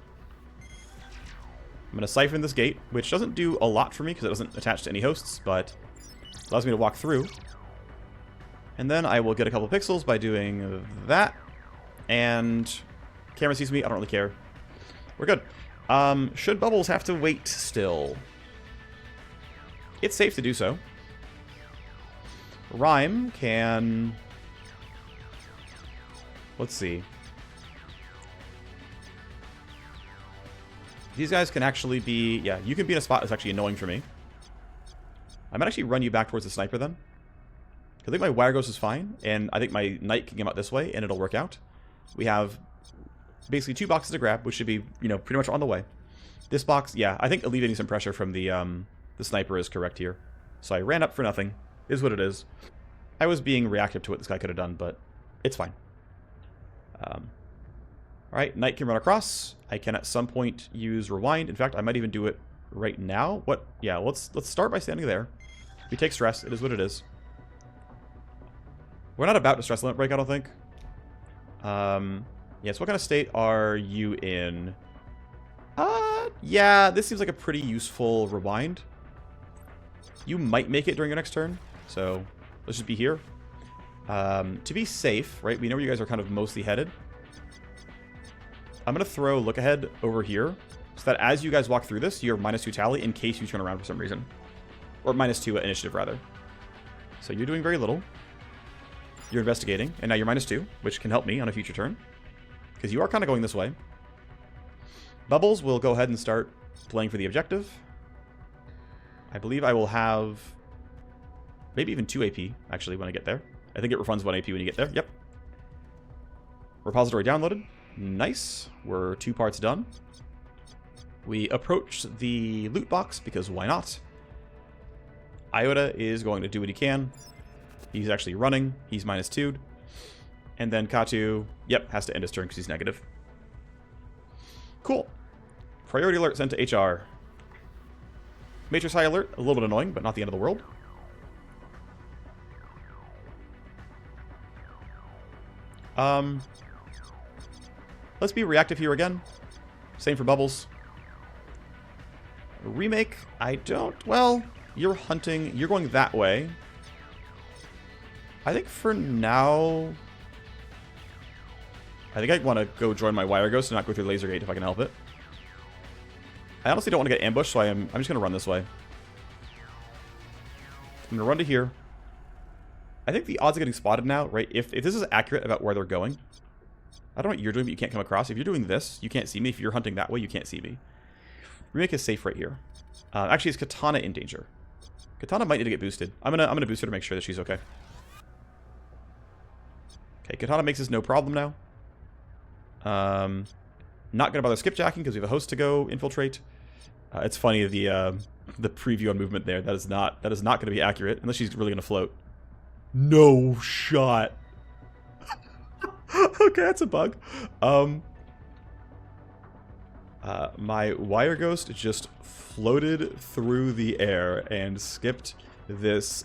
I'm gonna siphon this gate, which doesn't do a lot for me because it doesn't attach to any hosts, but allows me to walk through. And then I will get a couple pixels by doing that. And camera sees me. I don't really care. We're good. Should Bubbles have to wait still? It's safe to do so. Rhyme can... Let's see. These guys can actually be... Yeah, you can be in a spot that's actually annoying for me. I might actually run you back towards the sniper then. I think my Wireghost is fine, and I think my Knight can come out this way, and it'll work out. We have basically 2 boxes to grab, which should be, you know, pretty much on the way. This box, yeah, I think alleviating some pressure from the sniper is correct here. So I ran up for nothing. Is what it is. I was being reactive to what this guy could have done, but it's fine. Alright, Knight can run across. I can at some point use Rewind. In fact, I might even do it right now. What? Yeah, let's start by standing there. We take stress. It is what it is. We're not about to stress limit break, I don't think. Yeah, so what kind of state are you in? Yeah, this seems like a pretty useful rewind. You might make it during your next turn, so let's just be here. To be safe, right, we know where you guys are kind of mostly headed. I'm going to throw look ahead over here, so that as you guys walk through this, you're -2 tally in case you turn around for some reason. Or -2 initiative, rather. So you're doing very little. You're investigating, and now you're -2, which can help me on a future turn. Because you are kind of going this way. Bubbles will go ahead and start playing for the objective. I believe I will have maybe even 2 AP, actually, when I get there. I think it refunds 1 AP when you get there. Yep. Repository downloaded. Nice. We're 2 parts done. We approach the loot box, because why not? Iota is going to do what he can. He's actually running. He's -2'd. And then Katu, yep, has to end his turn because he's negative. Cool. Priority alert sent to HR. Matrix high alert, a little bit annoying, but not the end of the world. Let's be reactive here again. Same for bubbles. Remake, I don't... Well, you're hunting... You're going that way. I think for now... I think I want to go join my Wireghost and not go through Laser Gate if I can help it. I honestly don't want to get ambushed, so I'm just going to run this way. I'm going to run to here. I think the odds of getting spotted now, right? If this is accurate about where they're going... I don't know what you're doing, but you can't come across. If you're doing this, you can't see me. If you're hunting that way, you can't see me. Remake is safe right here. Actually, is Katana in danger? Katana might need to get boosted. I'm gonna boost her to make sure that she's okay. Okay, Katana makes this no problem now. Not gonna bother skipjacking because we have a host to go infiltrate. It's funny the preview on movement there. That is not gonna be accurate unless she's really gonna float. No shot. Okay, that's a bug. My Wireghost just floated through the air and skipped this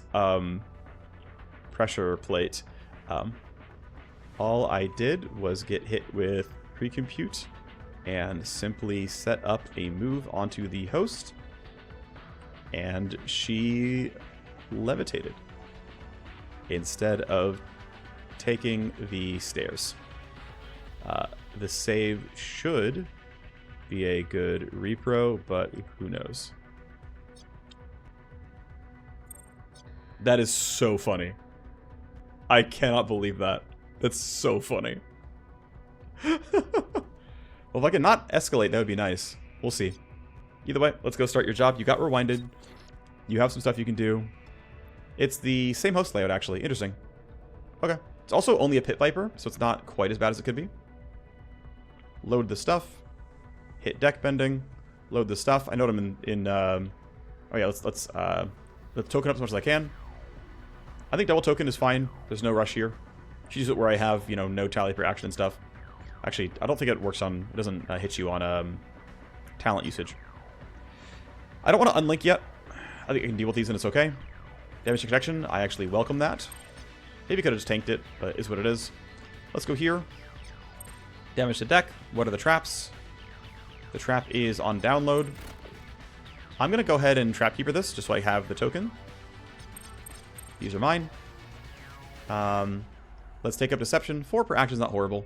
pressure plate. All I did was get hit with pre-compute and simply set up a move onto the host, and she levitated instead of taking the stairs. The save should be a good repro, but who knows. That is so funny. I cannot believe that. That's so funny. Well, if I could not escalate, that would be nice. We'll see. Either way, let's go start your job. You got rewinded. You have some stuff you can do. It's the same host layout, actually. Interesting. Okay. It's also only a Pit Viper, so it's not quite as bad as it could be. Load the stuff. Hit deck bending. Load the stuff. I know I'm in oh yeah, let's token up as much as I can. I think double token is fine. There's no rush here. Just use it where I have, you know, no tally per action and stuff. Actually, I don't think it works on... It doesn't hit you on talent usage. I don't want to unlink yet. I think I can deal with these and it's okay. Damage to connection, I actually welcome that. Maybe could have just tanked it, but it is what it is. Let's go here. Damage to deck. What are the traps? The trap is on download. I'm going to go ahead and Trapkeeper this, just so I have the token. These are mine. Let's take up Deception. 4 per action is not horrible.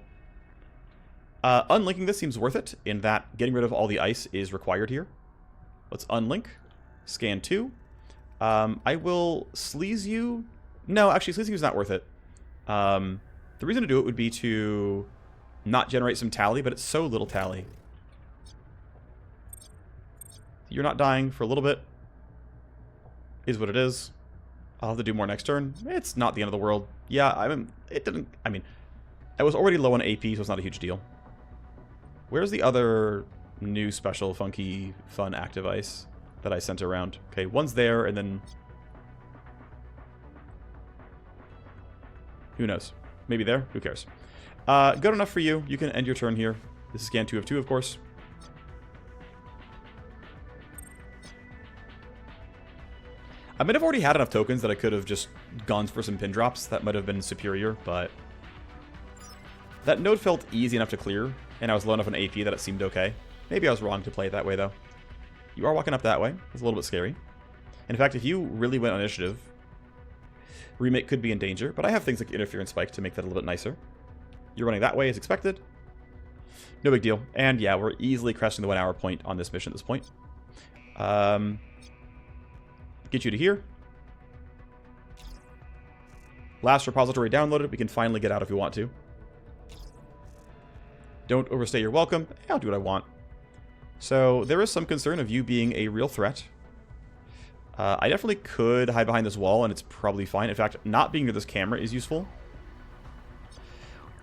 Unlinking this seems worth it, in that getting rid of all the ice is required here. Let's unlink. Scan 2. I will sleaze you. No, actually, sleazing you is not worth it. The reason to do it would be to not generate some tally, but it's so little tally. You're not dying for a little bit. Is what it is. I'll have to do more next turn. It's not the end of the world. Yeah, I mean, I was already low on AP, so it's not a huge deal. Where's the other new special, funky, fun active ice that I sent around? Okay, one's there, and then... Who knows? Maybe there? Who cares? Good enough for you. You can end your turn here. This is scan 2 of 2, of course. I might have already had enough tokens that I could have just gone for some pin drops. That might have been superior, but... That node felt easy enough to clear, and I was low enough on AP that it seemed okay. Maybe I was wrong to play it that way, though. You are walking up that way. It's a little bit scary. In fact, if you really went on initiative, Remake could be in danger, but I have things like Interference Spike to make that a little bit nicer. You're running that way as expected. No big deal. And yeah, we're easily cresting the 1 hour point on this mission at this point. Get you to here. Last repository downloaded. We can finally get out if we want to. Don't overstay your welcome. I'll do what I want. So there is some concern of you being a real threat. I definitely could hide behind this wall, and it's probably fine. In fact, not being near this camera is useful.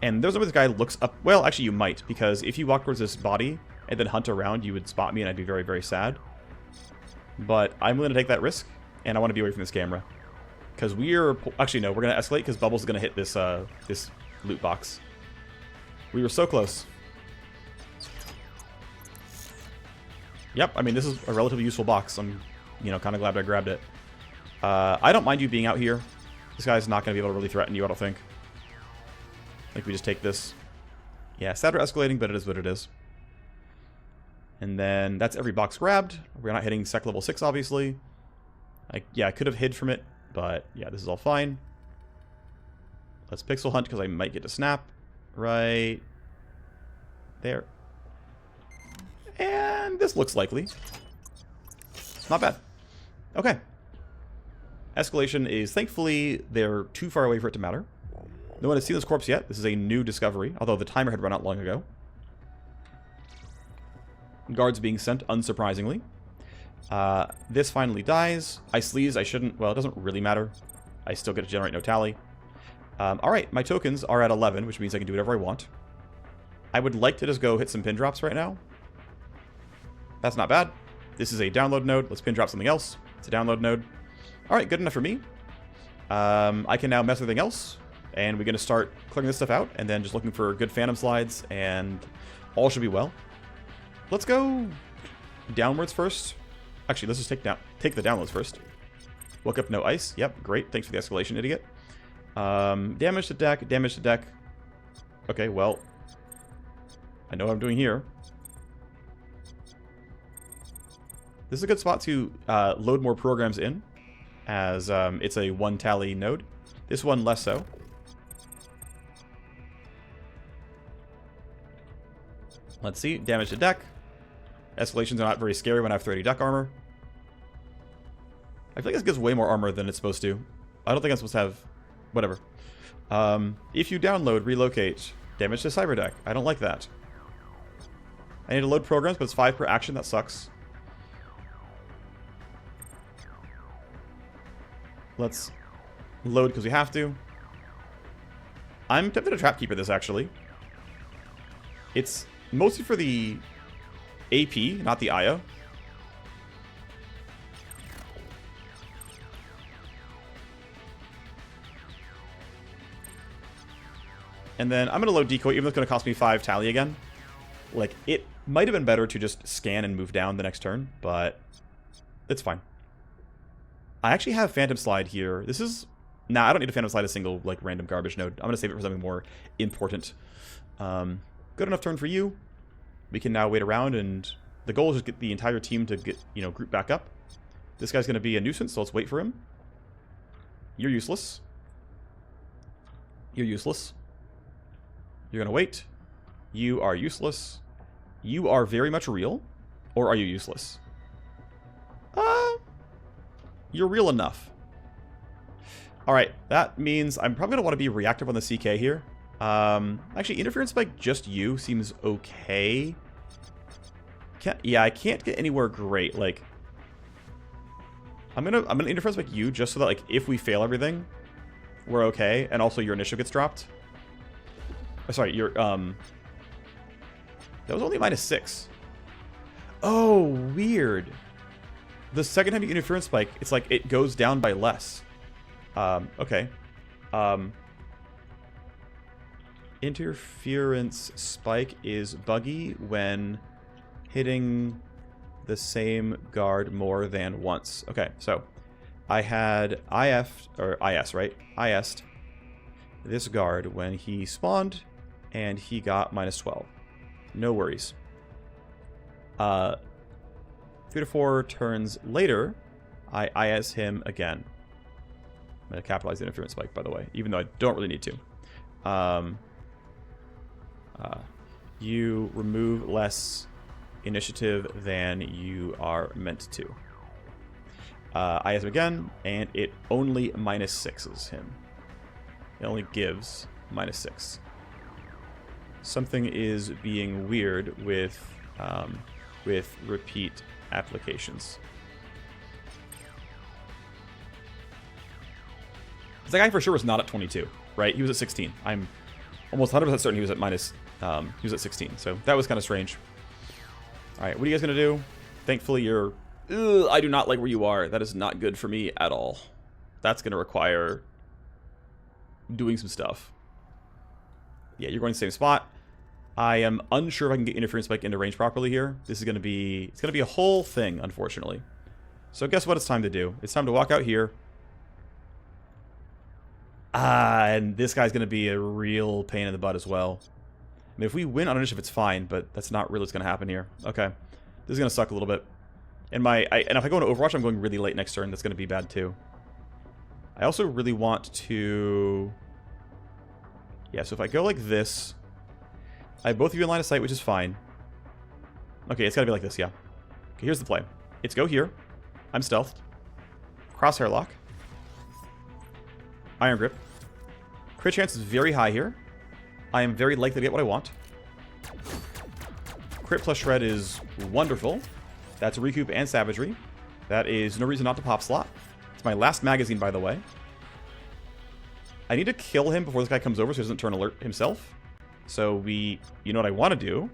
And there's no way this guy looks up. Well, actually, you might, because if you walk towards this body and then hunt around, you would spot me, and I'd be very, very sad. But I'm willing to take that risk, and I want to be away from this camera. Because we're... Actually, no. We're going to escalate because Bubble's going to hit this, this loot box. We were so close. Yep, I mean, this is a relatively useful box. I'm, you know, kind of glad I grabbed it. I don't mind you being out here. This guy's not going to be able to really threaten you, I don't think. Like, we just take this. Yeah, sad we're escalating, but it is what it is. And then that's every box grabbed. We're not hitting sec level 6, obviously. Yeah, I could have hid from it, but yeah, this is all fine. Let's pixel hunt, because I might get to snap. Right there. And this looks likely. Not bad. Okay. Escalation is, thankfully, they're too far away for it to matter. No one has seen this corpse yet. This is a new discovery, although the timer had run out long ago. Guards being sent, unsurprisingly. This finally dies. I sleaze, I shouldn't. Well, it doesn't really matter. I still get to generate no tally. Alright, my tokens are at 11, which means I can do whatever I want. I would like to just go hit some pin drops right now. That's not bad. This is a download node. Let's pin drop something else. It's a download node. Alright, good enough for me. I can now mess with everything else. And we're going to start clearing this stuff out. And then just looking for good phantom slides. And all should be well. Let's go downwards first. Actually, let's just take the downloads first. Woke up no ice. Yep, great. Thanks for the escalation, idiot. Damage to deck, damage to deck. Okay, well, I know what I'm doing here. This is a good spot to load more programs in, as it's a one tally node. This one less so. Let's see, damage to deck. Escalations are not very scary when I have 30 deck armor. I feel like this gives way more armor than it's supposed to. I don't think I'm supposed to have... Whatever. If you download, relocate. Damage to cyber deck. I don't like that. I need to load programs, but it's 5 per action. That sucks. Let's load because we have to. I'm tempted to Trapkeeper this, actually. It's mostly for the AP, not the IO. And then I'm going to load Decoy, even though it's going to cost me 5 tally again. Like, it might have been better to just scan and move down the next turn, but it's fine. I actually have Phantom Slide here. This is... Nah, I don't need to Phantom Slide a single, like, random garbage node. I'm going to save it for something more important. Good enough turn for you. We can now wait around, and the goal is just get the entire team to get, you know, group back up. This guy's going to be a nuisance, so let's wait for him. You're useless. You're useless. You're going to wait. You are useless. You are very much real. Or are you useless? You're real enough. Alright, that means I'm probably going to want to be reactive on the CK here. Actually, interference spike just you seems okay. Yeah, I can't get anywhere great. Like, I'm gonna interference spike you just so that, like, if we fail everything, we're okay, and also your initiative gets dropped. Oh, sorry, your that was only -6. Oh, weird. The second time you interference spike, it's like it goes down by less. Okay. Interference spike is buggy when hitting the same guard more than once. Okay, so I had IS, right? IS'd this guard when he spawned, and he got -12. No worries. 3 to 4 turns later, I IS him again. I'm going to capitalize the interference spike, by the way, even though I don't really need to. You remove less initiative than you are meant to. IS him again, and it only -6s him. It only gives -6. Something is being weird with repeat applications. That guy for sure was not at 22, right? He was at 16. I'm almost 100% certain he was at he was at 16. So that was kind of strange. All right, what are you guys gonna do? Thankfully, you're. I do not like where you are. That is not good for me at all. that's going to require doing some stuff. Yeah, you're going to the same spot. I am unsure if I can get interference spike into range properly here. This is going to be, it's going to be a whole thing, unfortunately. So guess what it's time to do? It's time to walk out here. And this guy's going to be a real pain in the butt as well. I mean, if we win on initiative, it's fine, but that's not really what's going to happen here. Okay. This is going to suck a little bit. And and if I go into Overwatch, I'm going really late next turn. That's going to be bad too. I also really want to... Yeah, so if I go like this, I have both of you in line of sight, which is fine. Okay, it's got to be like this, yeah. Okay, here's the play. It's go here. I'm stealthed. Crosshair lock. Iron grip. Crit chance is very high here. I am very likely to get what I want. Crit plus shred is wonderful. That's recoup and savagery. That is no reason not to pop slot. It's my last magazine, by the way. I need to kill him before this guy comes over so he doesn't turn alert himself. So you know what I want to do?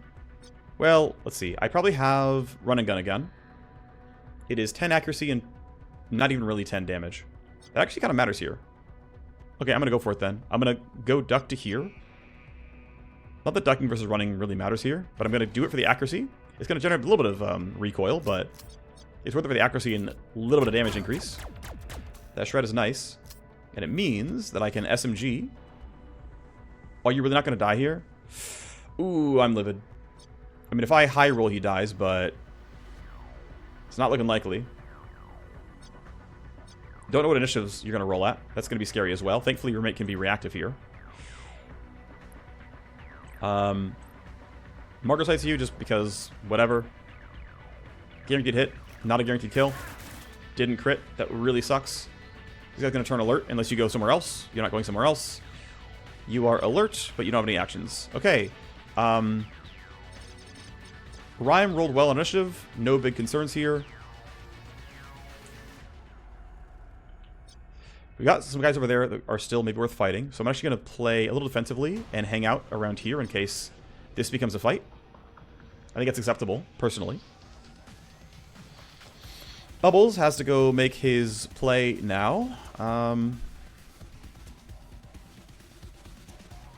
Well, let's see. I probably have run and gun again. It is 10 accuracy and not even really 10 damage. That actually kind of matters here. Okay, I'm going to go for it then. I'm going to go duck to here. Not that ducking versus running really matters here, but I'm going to do it for the accuracy. It's going to generate a little bit of recoil, but it's worth it for the accuracy and a little bit of damage increase. That shred is nice. And it means that I can SMG. Oh, you're really not going to die here? Ooh, I'm livid. I mean, if I high roll, he dies, but it's not looking likely. Don't know what initiatives you're going to roll at. That's going to be scary as well. Thankfully, your mate can be reactive here. Marker sights you just because whatever. Guaranteed hit. Not a guaranteed kill. Didn't crit. That really sucks. This guy's going to turn alert unless you go somewhere else. You're not going somewhere else. You are alert, but you don't have any actions. Okay. Rhyme rolled well on initiative. No big concerns here. We got some guys over there that are still maybe worth fighting. So I'm actually going to play a little defensively and hang out around here in case this becomes a fight. I think that's acceptable, personally. Bubbles has to go make his play now.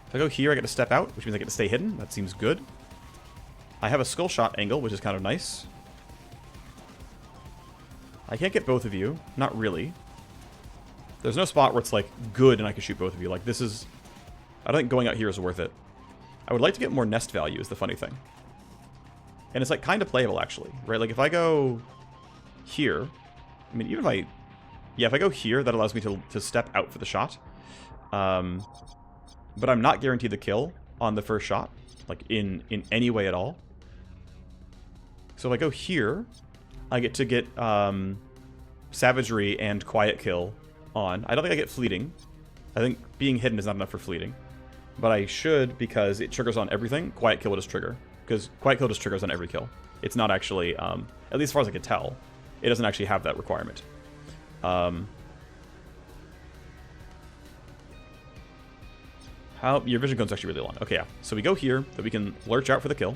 If I go here, I get to step out, which means I get to stay hidden. That seems good. I have a skull shot angle, which is kind of nice. I can't get both of you. Not really. There's no spot where it's, like, good and I can shoot both of you. Like, this is... I don't think going out here is worth it. I would like to get more nest value is the funny thing. And it's, like, kind of playable, actually. Right? Like, if I go here... I mean, even if I... Yeah, if I go here, that allows me to step out for the shot. But I'm not guaranteed the kill on the first shot. Like, in any way at all. So if I go here, I get to get savagery and quiet kill on. I don't think I get fleeting. I think being hidden is not enough for fleeting. But I should because it triggers on everything. Quiet kill will just trigger. Because quiet kill just triggers on every kill. It's not actually, at least as far as I can tell, it doesn't actually have that requirement. Your vision cone's actually really long. Okay, yeah. So we go here, that we can lurch out for the kill.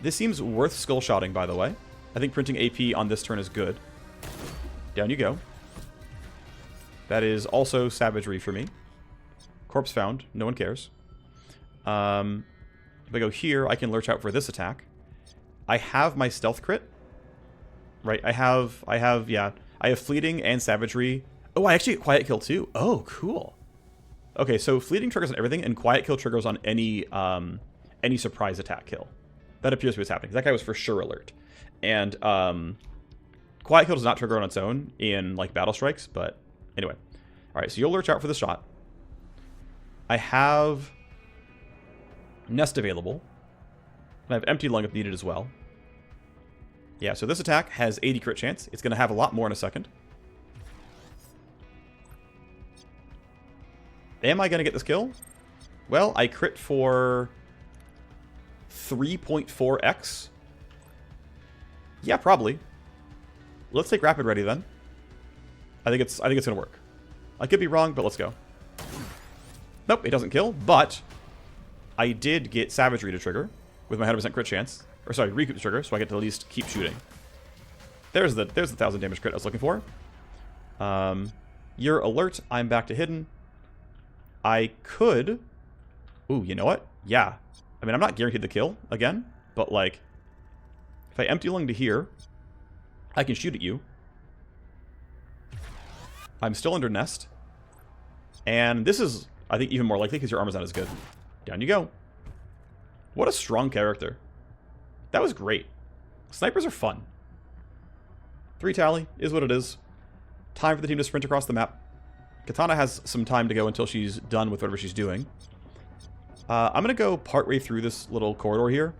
This seems worth skull shotting, by the way. I think printing AP on this turn is good. Down you go. That is also savagery for me. Corpse found. No one cares. If I go here, I can lurch out for this attack. I have my stealth crit. Right, I have fleeting and savagery. Oh, I actually get quiet kill too. Oh, cool. Okay, so fleeting triggers on everything, and quiet kill triggers on any surprise attack kill. That appears to be what's happening. That guy was for sure alert. And quiet kill does not trigger on its own in like battle strikes, but anyway. All right, so you'll lurch out for the shot. I have nest available. And I have empty lung if needed as well. Yeah, so this attack has 80 crit chance. It's going to have a lot more in a second. Am I going to get this kill? Well, I crit for 3.4x. Yeah, probably. Let's take rapid ready then. I think it's going to work. I could be wrong, but let's go. Nope, it doesn't kill, but I did get savagery to trigger with my 100% crit chance. Or sorry, recoup to trigger, so I get to at least keep shooting. There's the 1,000 damage crit I was looking for. You're alert. I'm back to hidden. I could... Ooh, you know what? Yeah. I mean, I'm not guaranteed the kill, again. But, like, if I empty lung to here, I can shoot at you. I'm still under nest. And this is, I think, even more likely because your armor's not as good. Down you go. What a strong character. That was great. Snipers are fun. 3 tally is what it is. Time for the team to sprint across the map. Katana has some time to go until she's done with whatever she's doing. I'm going to go partway through this little corridor here.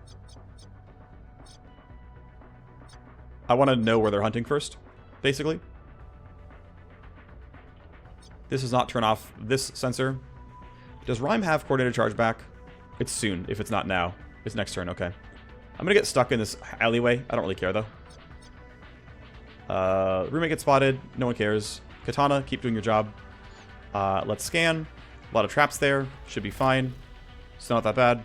I want to know where they're hunting first, basically. This does not turn off this sensor. Does Rhyme have coordinated charge back? It's soon, if it's not now. It's next turn, okay. I'm going to get stuck in this alleyway. I don't really care, though. Roommate gets spotted. No one cares. Katana, keep doing your job. Let's scan. A lot of traps there. Should be fine. It's not that bad.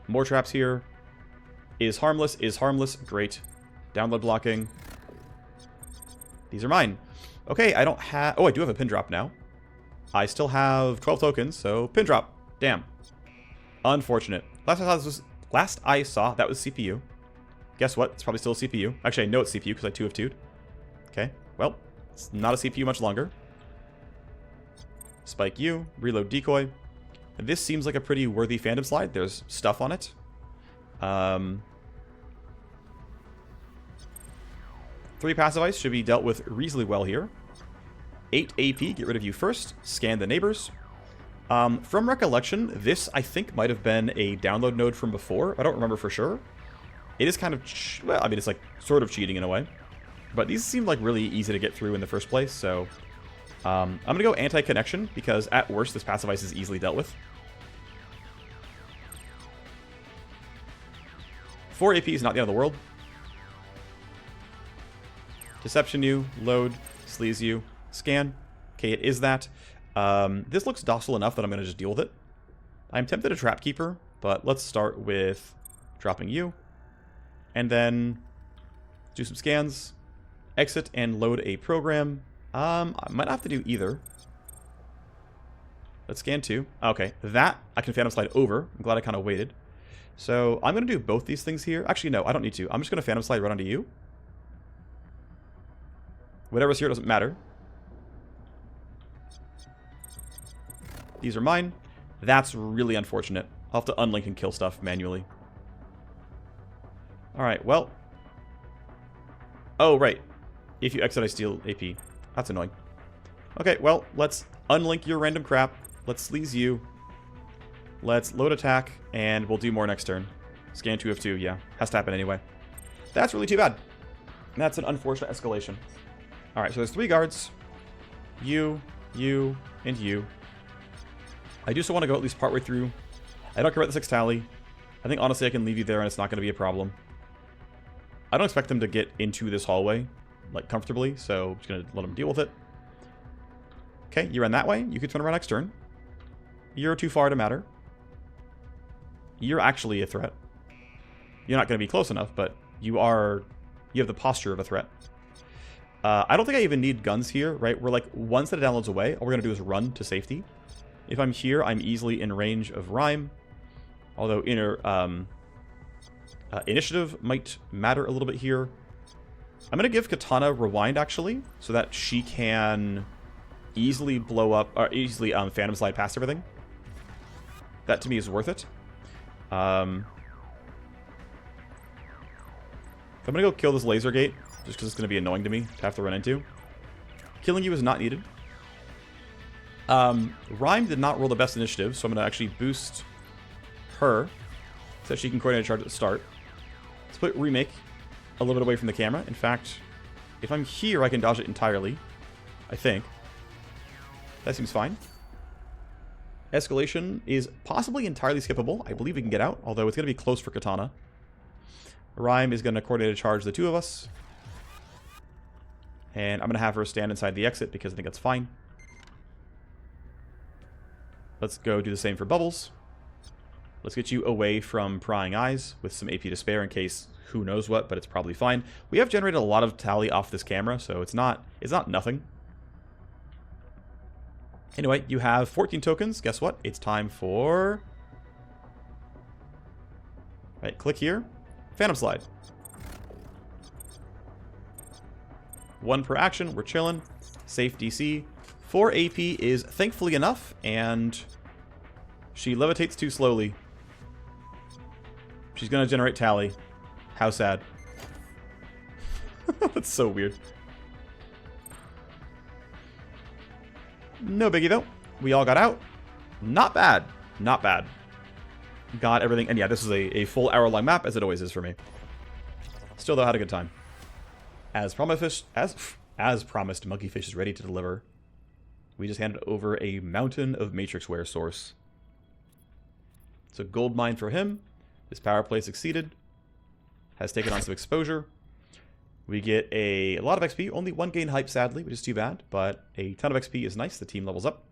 More traps here. Is harmless. Is harmless. Great. Download blocking. These are mine. Okay, I don't have... Oh, I do have a pin drop now. I still have 12 tokens, so pin drop. Damn. Unfortunate. Last I saw, that was CPU. Guess what? It's probably still a CPU. Actually, I know it's CPU because I 2 of 2'd. Okay, well, it's not a CPU much longer. Spike you, reload decoy. And this seems like a pretty worthy Phantom slide. There's stuff on it. 3 passive ice should be dealt with reasonably well here. 8 AP, get rid of you first. Scan the neighbors. From recollection, this I think might have been a download node from before. I don't remember for sure. It is kind of, well, I mean, it's like sort of cheating in a way. But these seem like really easy to get through in the first place, so... I'm going to go anti-connection, because at worst, this passive ice is easily dealt with. 4 AP is not the end of the world. Deception you, load, sleaze you, scan. Okay, it is that. This looks docile enough that I'm going to just deal with it. I'm tempted to Trap Keeper, but let's start with dropping you. And then do some scans. Exit and load a program. I might have to do either. Let's scan 2. Okay, that I can Phantom Slide over. I'm glad I kind of waited. So I'm going to do both these things here. Actually, no, I don't need to. I'm just going to Phantom Slide right onto you. Whatever's here doesn't matter. These are mine. That's really unfortunate. I'll have to unlink and kill stuff manually. Alright, well. Oh, right. If you exit, I steal AP. That's annoying. Okay, well, let's unlink your random crap. Let's sleaze you. Let's load attack, and we'll do more next turn. Scan 2 of 2, yeah. Has to happen anyway. That's really too bad. That's an unfortunate escalation. Alright, so there's 3 guards. You, and you. I do still want to go at least partway through. I don't care about the 6 tally. I think, honestly, I can leave you there, and it's not going to be a problem. I don't expect them to get into this hallway, like, comfortably, so I'm just going to let them deal with it. Okay, you ran that way. You can turn around next turn. You're too far to matter. You're actually a threat. You're not going to be close enough, but you have the posture of a threat. I don't think I even need guns here, right? We're like, once that it downloads away, all we're going to do is run to safety. If I'm here, I'm easily in range of Rhyme. Although initiative might matter a little bit here. I'm going to give Katana Rewind, actually, so that she can easily blow up, or easily Phantom Slide past everything. That, to me, is worth it. I'm going to go kill this laser gate, just because it's going to be annoying to me to have to run into. Killing you is not needed. Rhyme did not roll the best initiative, so I'm going to actually boost her so that she can coordinate a charge at the start. Let's put Remake a little bit away from the camera. In fact, if I'm here, I can dodge it entirely, I think. That seems fine. Escalation is possibly entirely skippable. I believe we can get out, although it's going to be close for Katana. Rhyme is going to coordinate a charge the 2 of us. And I'm going to have her stand inside the exit because I think that's fine. Let's go do the same for Bubbles. Let's get you away from prying eyes with some AP to spare in case who knows what, but it's probably fine. We have generated a lot of tally off this camera, so it's not nothing. Anyway, you have 14 tokens. Guess what? It's time for... Right, click here. Phantom Slide. 1 per action. We're chilling. Safe DC. 4 AP is thankfully enough, and she levitates too slowly. She's going to generate tally. How sad. That's so weird. No biggie, though. We all got out. Not bad. Not bad. Got everything. And yeah, this is a full hour-long map, as it always is for me. Still, though, had a good time. As promised, Monkeyfish is ready to deliver. We just handed over a mountain of Matrixware source. It's a gold mine for him. His power play succeeded. Has taken on some exposure. We get a lot of XP. Only 1 gain hype, sadly, which is too bad. But a ton of XP is nice. The team levels up.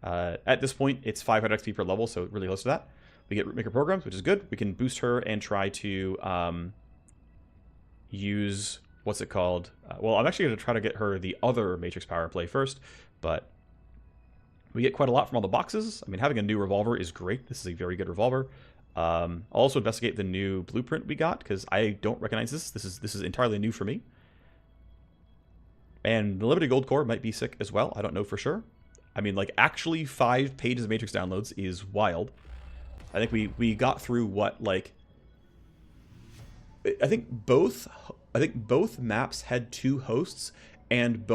At this point, it's 500 XP per level, so really close to that. We get Rootmaker programs, which is good. We can boost her and try to use... What's it called? Well, I'm actually going to try to get her the other Matrix power play first. But we get quite a lot from all the boxes. I mean, having a new revolver is great. This is a very good revolver. I'll also investigate the new blueprint we got, because I don't recognize this. This is entirely new for me. And the limited gold core might be sick as well. I don't know for sure. I mean, like, actually 5 pages of Matrix downloads is wild. I think we got through what, like... I think both maps had 2 hosts, and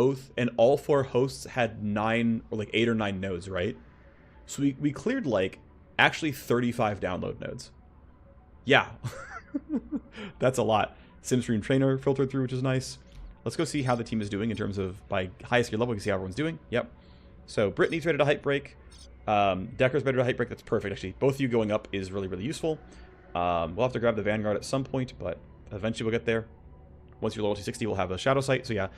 all 4 hosts had 9 or like 8 or 9 nodes, right? So we cleared like actually 35 download nodes. Yeah. That's a lot. SimStream Trainer filtered through, which is nice. Let's go see how the team is doing in terms of by highest gear level. We can see how everyone's doing. Yep. So Brittany's ready to hype break. Decker's ready to hype break. That's perfect, actually. Both of you going up is really, really useful. We'll have to grab the Vanguard at some point, but eventually we'll get there. Once you're level 260, we'll have a Shadow Sight. So yeah,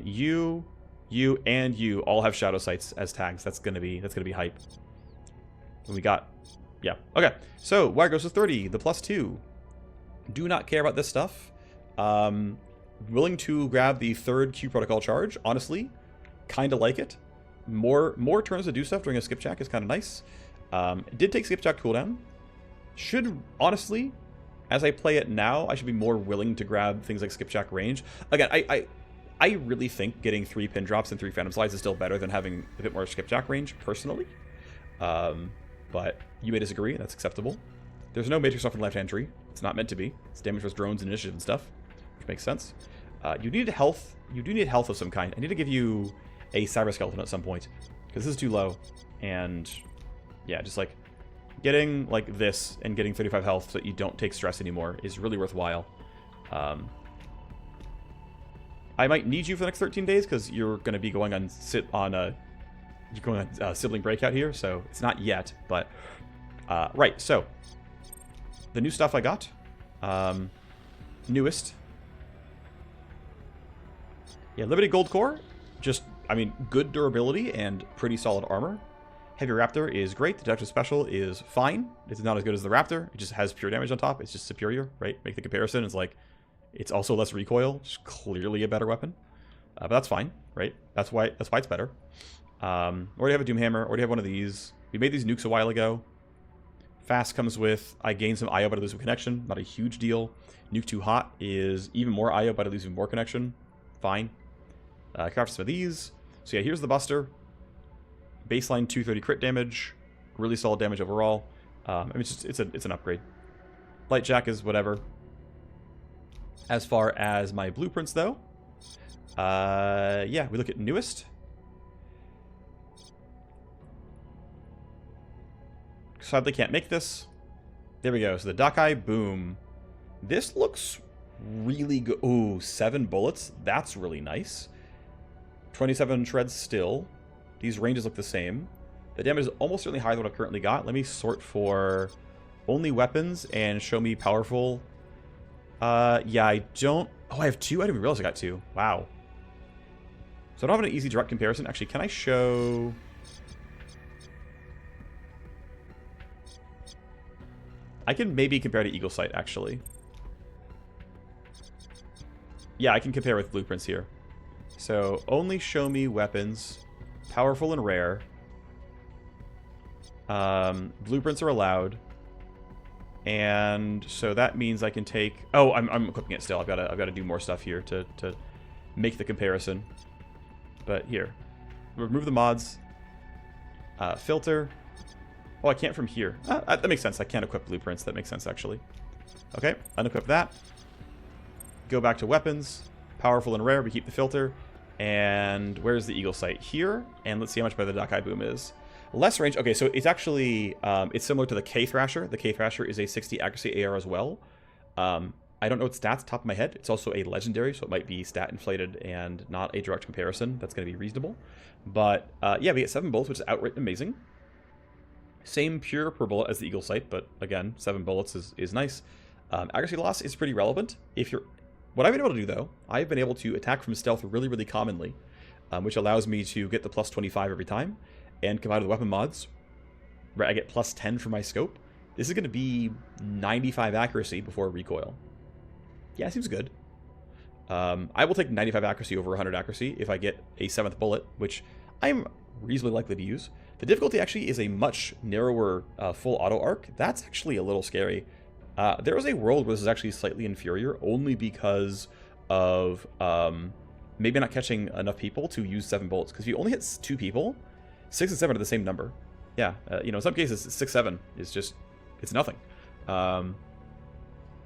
you, and you all have Shadow Sights as tags. That's gonna be hype. And we got, yeah, okay. So Wireghost is 30, the +2. Do not care about this stuff. Willing to grab the 3rd Q protocol charge. Honestly, kind of like it. More turns to do stuff during a skipjack is kind of nice. It did take skipjack cooldown. Should, honestly, as I play it now, I should be more willing to grab things like skipjack range. Again, I really think getting 3 pin drops and 3 phantom slides is still better than having a bit more skipjack range, personally. But you may disagree, and that's acceptable. There's no matrix off in the left-hand tree. It's not meant to be. It's damage with drones and initiative and stuff, which makes sense. You need health. You do need health of some kind. I need to give you a cyber skeleton at some point, because this is too low. And yeah, just like getting like this and getting 35 health so that you don't take stress anymore is really worthwhile. I might need you for the next 13 days because you're going to be going on sibling breakout here, so it's not yet, but right. So the new stuff I got, newest, yeah, limited gold core, just I mean good durability and pretty solid armor. Heavy Raptor is great. The Detective Special is fine. It's not as good as the Raptor. It just has pure damage on top. It's just superior, right? Make the comparison. It's like, it's also less recoil. It's clearly a better weapon. But that's fine, right? That's why it's better. Already have a Doomhammer. Already have one of these. We made these nukes a while ago. Fast comes with, I gain some IO by losing connection. Not a huge deal. Nuke too hot is even more IO by losing more connection. Fine. Craft some of these. So yeah, here's the Buster. Baseline 230 crit damage, really solid damage overall. I mean, it's an upgrade. Light Jack is whatever. As far as my blueprints, though, yeah, we look at newest. Sadly, can't make this. There we go. So the Dakai, boom. This looks really good. Ooh, 7 bullets. That's really nice. 27 shreds still. These ranges look the same. The damage is almost certainly higher than what I've currently got. Let me sort for only weapons and show me powerful. Yeah, I don't... Oh, I have 2? I didn't even realize I got 2. Wow. So I don't have an easy direct comparison. Actually, can I show... I can maybe compare to Eagle Sight, actually. Yeah, I can compare with blueprints here. So, only show me weapons, powerful and rare. Blueprints are allowed. And so that means I can take... Oh, I'm equipping it still. I've got to do more stuff here to make the comparison. But here. Remove the mods. Filter. Oh, I can't from here. That makes sense. I can't equip blueprints. That makes sense, actually. Okay, unequip that. Go back to weapons. Powerful and rare. We keep the filter. And where's the eagle sight? Here. And let's see how much better the Dakai Boom is. Less range. Okay, so it's actually it's similar to the K Thrasher. The K Thrasher is a 60 accuracy AR as well. I don't know its stats top of my head. It's also a legendary, so it might be stat inflated and not a direct comparison. That's going to be reasonable. But yeah, we get 7 bullets, which is outright amazing. Same pure per bullet as the eagle sight, but again, 7 bullets is nice. Accuracy loss is pretty relevant. What I've been able to do though, I've been able to attack from stealth really, really commonly, which allows me to get the plus 25 every time. And combined with weapon mods, right, I get plus 10 for my scope. This is going to be 95 accuracy before recoil. Yeah, seems good. I will take 95 accuracy over 100 accuracy if I get a 7th bullet, which I'm reasonably likely to use. The difficulty actually is a much narrower full auto arc. That's actually a little scary. There was a world where this is actually slightly inferior, only because of maybe not catching enough people to use 7 bullets. Because if you only hit 2 people... 6 and 7 are the same number. Yeah, you know, in some cases, 6-7 is just, it's nothing.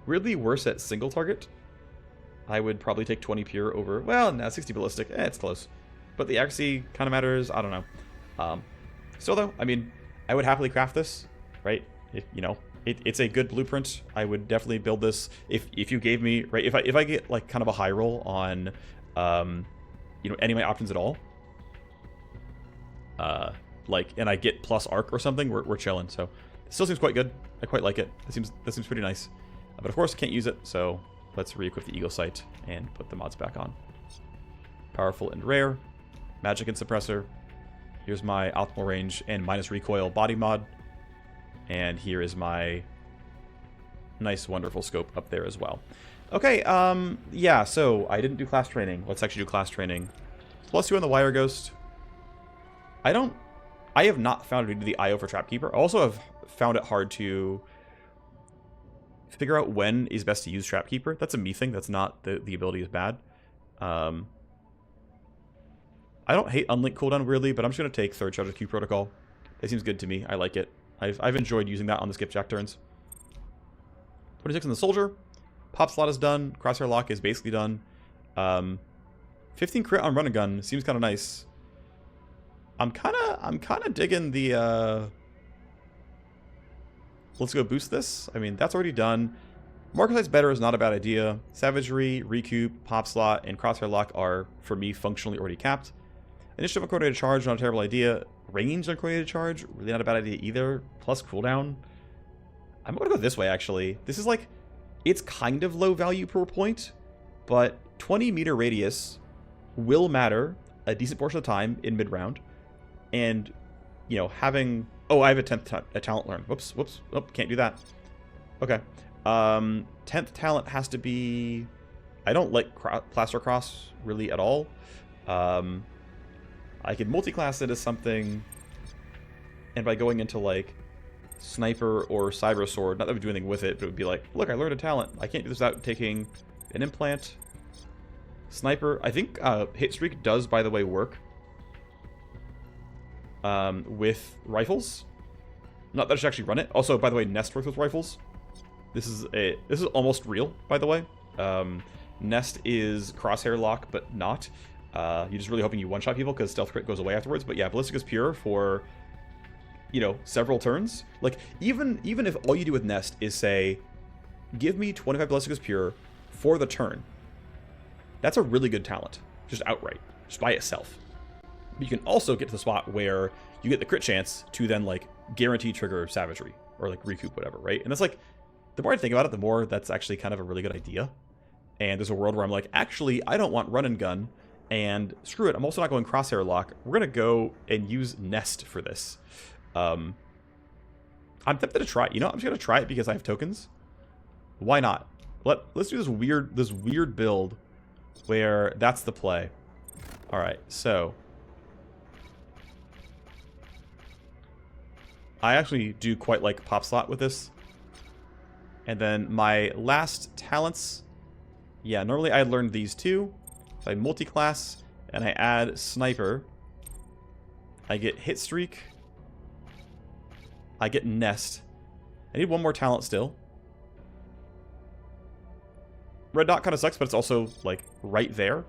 Weirdly worse at single target. I would probably take 20 pure over, well, no, 60 ballistic. It's close. But the accuracy kind of matters. I don't know. Still, though, I mean, I would happily craft this, right? You know, it's a good blueprint. I would definitely build this if you gave me, right? If I get like kind of a high roll on, you know, any of my options at all. And I get plus arc or something, we're chilling. So it still seems quite good. I quite like it. That seems pretty nice. But of course, I can't use it, so let's re-equip the eagle sight and put the mods back on. Powerful and rare, magic and suppressor. Here's my optimal range and minus recoil body mod, and here is my nice, wonderful scope up there as well. Okay, yeah. So I didn't do class training. Let's actually do class training. +2 on the Wireghost. I have not found it to do the IO for Trapkeeper. I also have found it hard to figure out when is best to use Trapkeeper. That's a me thing. That's not the ability is bad. I don't hate unlink cooldown weirdly, but I'm just going to take third charge of Q protocol. That seems good to me. I like it. I've enjoyed using that on the skipjack turns. 26 on the soldier. Pop slot is done. Crosshair lock is basically done. 15 crit on run and gun seems kind of nice. I'm kind of digging the let's go boost this. I mean, that's already done. Marker sight's better is not a bad idea. Savagery, recoup, pop slot, and crosshair lock are for me functionally already capped. Initiative uncoordinated charge, not a terrible idea. Range uncoordinated charge, really not a bad idea either. Plus cooldown. I'm gonna go this way actually. This is like, it's kind of low value per point, but 20 meter radius will matter a decent portion of the time in mid round. And, you know, having... Oh, I have a 10th talent learn. Whoops. Oh, can't do that. Okay. 10th talent has to be... I don't like Plaster Cross really at all. I could multi-class it as something... And by going into, like, Sniper or Cybersword, not that we do anything with it, but it would be like, look, I learned a talent. I can't do this without taking an implant. Sniper... I think Hit Streak does, by the way, work. With rifles. Not that I should actually run it. Also, by the way, Nest works with rifles. This is almost real, by the way. Nest is crosshair lock, but not. You're just really hoping you one-shot people because stealth crit goes away afterwards. But yeah, ballistic is pure for, you know, several turns. Like, even if all you do with Nest is say, give me 25 ballistic is pure for the turn. That's a really good talent. Just outright. Just by itself. You can also get to the spot where you get the crit chance to then, like, guarantee trigger savagery or, like, recoup whatever, right? And that's, like, the more I think about it, the more that's actually kind of a really good idea. And there's a world where I'm like, actually, I don't want run and gun, and screw it, I'm also not going crosshair lock. We're going to go and use Nest for this. I'm tempted to try it. You know, I'm just going to try it because I have tokens. Why not? Let's do this weird build where that's the play. Alright, so I actually do quite like Pop Slot with this. And then my last talents, yeah, normally I learned these two. So I multi-class, and I add Sniper. I get Hit Streak. I get Nest. I need one more talent still. Red Dot kind of sucks, but it's also, like, right there.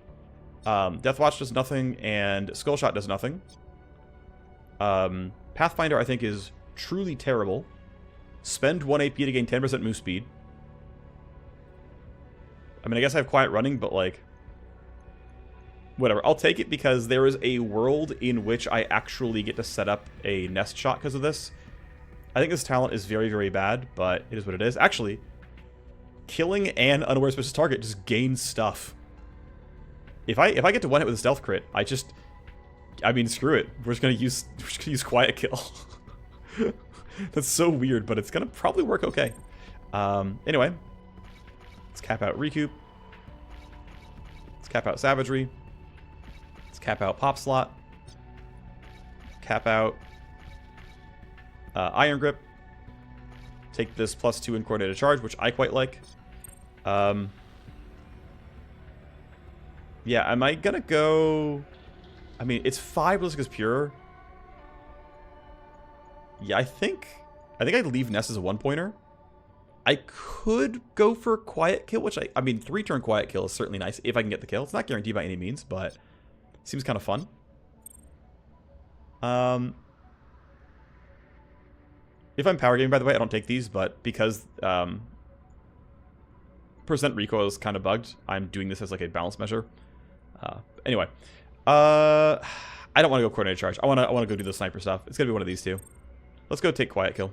Deathwatch does nothing, and Skullshot does nothing. Pathfinder, I think, is truly terrible. Spend 1 AP to gain 10% move speed. I mean, I guess I have Quiet Running, but, like, whatever. I'll take it because there is a world in which I actually get to set up a Nest Shot because of this. I think this talent is very, very bad, but it is what it is. Actually, killing an unaware suspicious target just gains stuff. If I get to one hit with a stealth crit, I mean, screw it. We're just gonna use Quiet Kill. That's so weird, but it's gonna probably work okay. Anyway, let's cap out Recoup. Let's cap out Savagery. Let's cap out Pop Slot. Cap out Iron Grip. Take this +2 in Coordinated Charge, which I quite like. Yeah, am I gonna go... I mean, it's 5 Ballistic Pure. Yeah, I think I'd leave Nest as a 1-pointer. I could go for Quiet Kill, which I mean, 3-turn Quiet Kill is certainly nice if I can get the kill. It's not guaranteed by any means, but seems kind of fun. If I'm power gaming, by the way, I don't take these, but because percent recoil is kind of bugged, I'm doing this as like a balance measure. Anyway, I don't want to go Coordinated Charge. I want to go do the sniper stuff. It's gonna be one of these two. Let's go take Quiet Kill.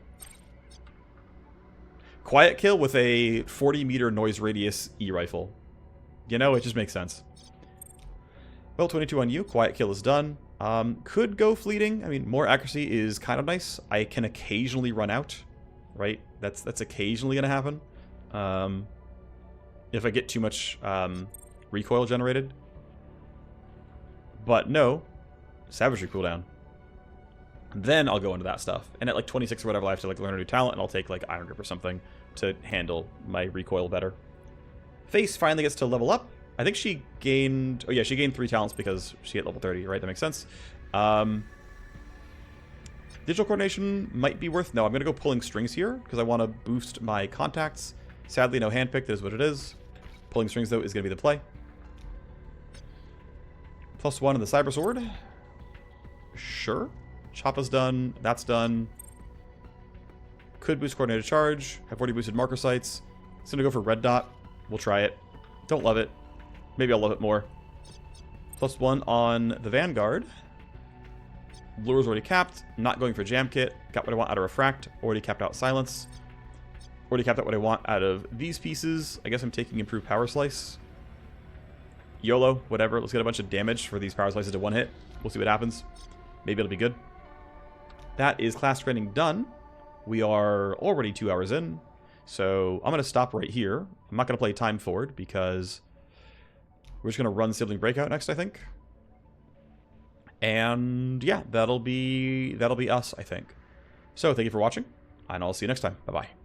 Quiet Kill with a 40-meter noise radius E-rifle. You know, it just makes sense. Well, 22 on you. Quiet Kill is done. Could go Fleeting. I mean, more accuracy is kind of nice. I can occasionally run out, right? That's occasionally going to happen. If I get too much recoil generated. But no, Savagery cooldown. Then I'll go into that stuff. And at like 26 or whatever, I have to like learn a new talent, and I'll take like Iron Grip or something to handle my recoil better. Face finally gets to level up. I think she gained... Oh yeah, she gained 3 talents because she hit level 30, right? That makes sense. Digital Coordination might be worth... No, I'm going to go Pulling Strings here because I want to boost my contacts. Sadly, no handpick. That is what it is. Pulling Strings, though, is going to be the play. +1 in the Cybersword. Sure. Choppa's done. That's done. Could boost Coordinated Charge. I've already boosted Marker Sights. It's going to go for Red Dot. We'll try it. Don't love it. Maybe I'll love it more. +1 on the Vanguard. Lure's already capped. Not going for Jam Kit. Got what I want out of Refract. Already capped out Silence. Already capped out what I want out of these pieces. I guess I'm taking Improved Power Slice. YOLO, whatever. Let's get a bunch of damage for these Power Slices to 1-hit. We'll see what happens. Maybe it'll be good. That is class training done. We are already 2 hours in. So I'm going to stop right here. I'm not going to play Time Forward because we're just going to run Sibling Breakout next, I think. And yeah, that'll be us, I think. So thank you for watching, and I'll see you next time. Bye-bye.